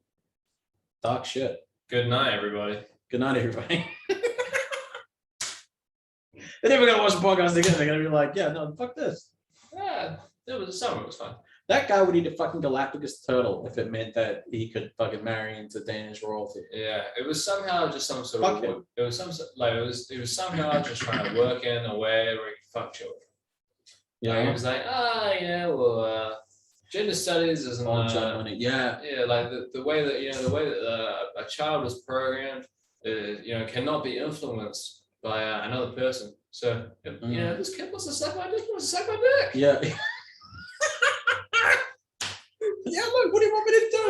dark shit. Good night, everybody. Good night, everybody. They're never gonna watch the podcast again. They're gonna be like, yeah, no, fuck this. Yeah, the summer was fun. That guy would eat a fucking Galapagos turtle if it meant that he could fucking marry into Danish royalty. Yeah, it was somehow just some sort Fuck of him. it was somehow just trying to work in a way where he could fuck children. Yeah, He was like, gender studies isn't all John Money. Yeah, like the way that a child was programmed, cannot be influenced by another person. So this kid wants to suck my dick. He wants to suck my dick. yeah. Yeah, look, what do you want me to do?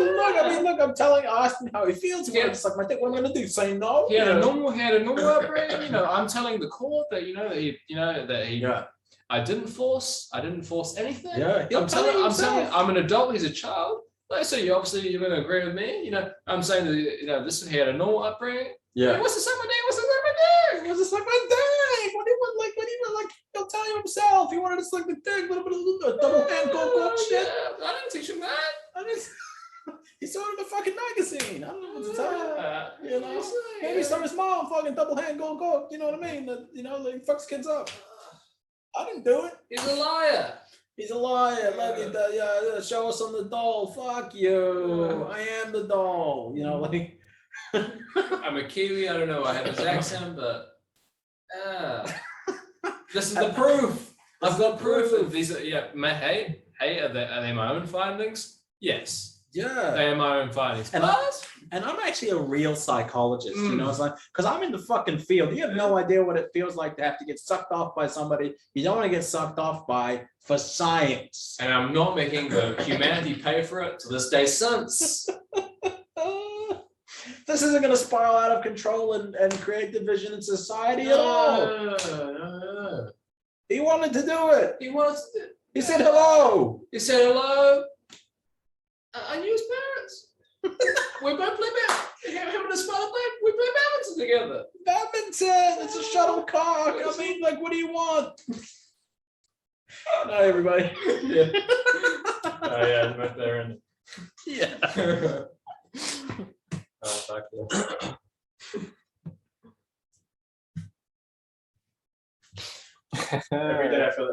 Look, I'm asking how he feels. He wants to suck my dick. What am I gonna do? Say no? He had a normal upbringing. I'm telling the court that I didn't force anything. Yeah, I'm an adult. He's a child. So you're going to agree with me. I'm saying that he had a normal upbringing. Yeah. He wants to suck my dick. He wants to suck my dick. He wants to suck my dick. What do you want? He'll tell you himself. He wanted to suck the dick. A double hand go shit. Yeah, I didn't teach him that. He saw it in the fucking magazine. I don't know what to tell you. Maybe Yeah. some his mom fucking double hand go. You know what I mean? He fucks kids up. I didn't do it. He's a liar. He's a liar. Show us on the doll. Fuck you. I am the doll. I'm a Kiwi. I don't know. I have his accent, but this is the proof. I've got proof of these. Hey, are they my own findings? Yes, Yeah. they are my own findings. And I'm actually a real psychologist, because I'm in the fucking field. You have no idea what it feels like to have to get sucked off by somebody you don't want to get sucked off by for science. And I'm not making the humanity pay for it to this day since. This isn't going to spiral out of control and create division in society at all. No. He wanted to do it. He said hello. He said hello. I knew his parents. We both play him and his father we play badminton together. Badminton. It's a shuttlecock. I mean, like, what do you want? Night, everybody. Yeah. Oh yeah, it's right there. And Yeah. fuck yeah. Every day I feel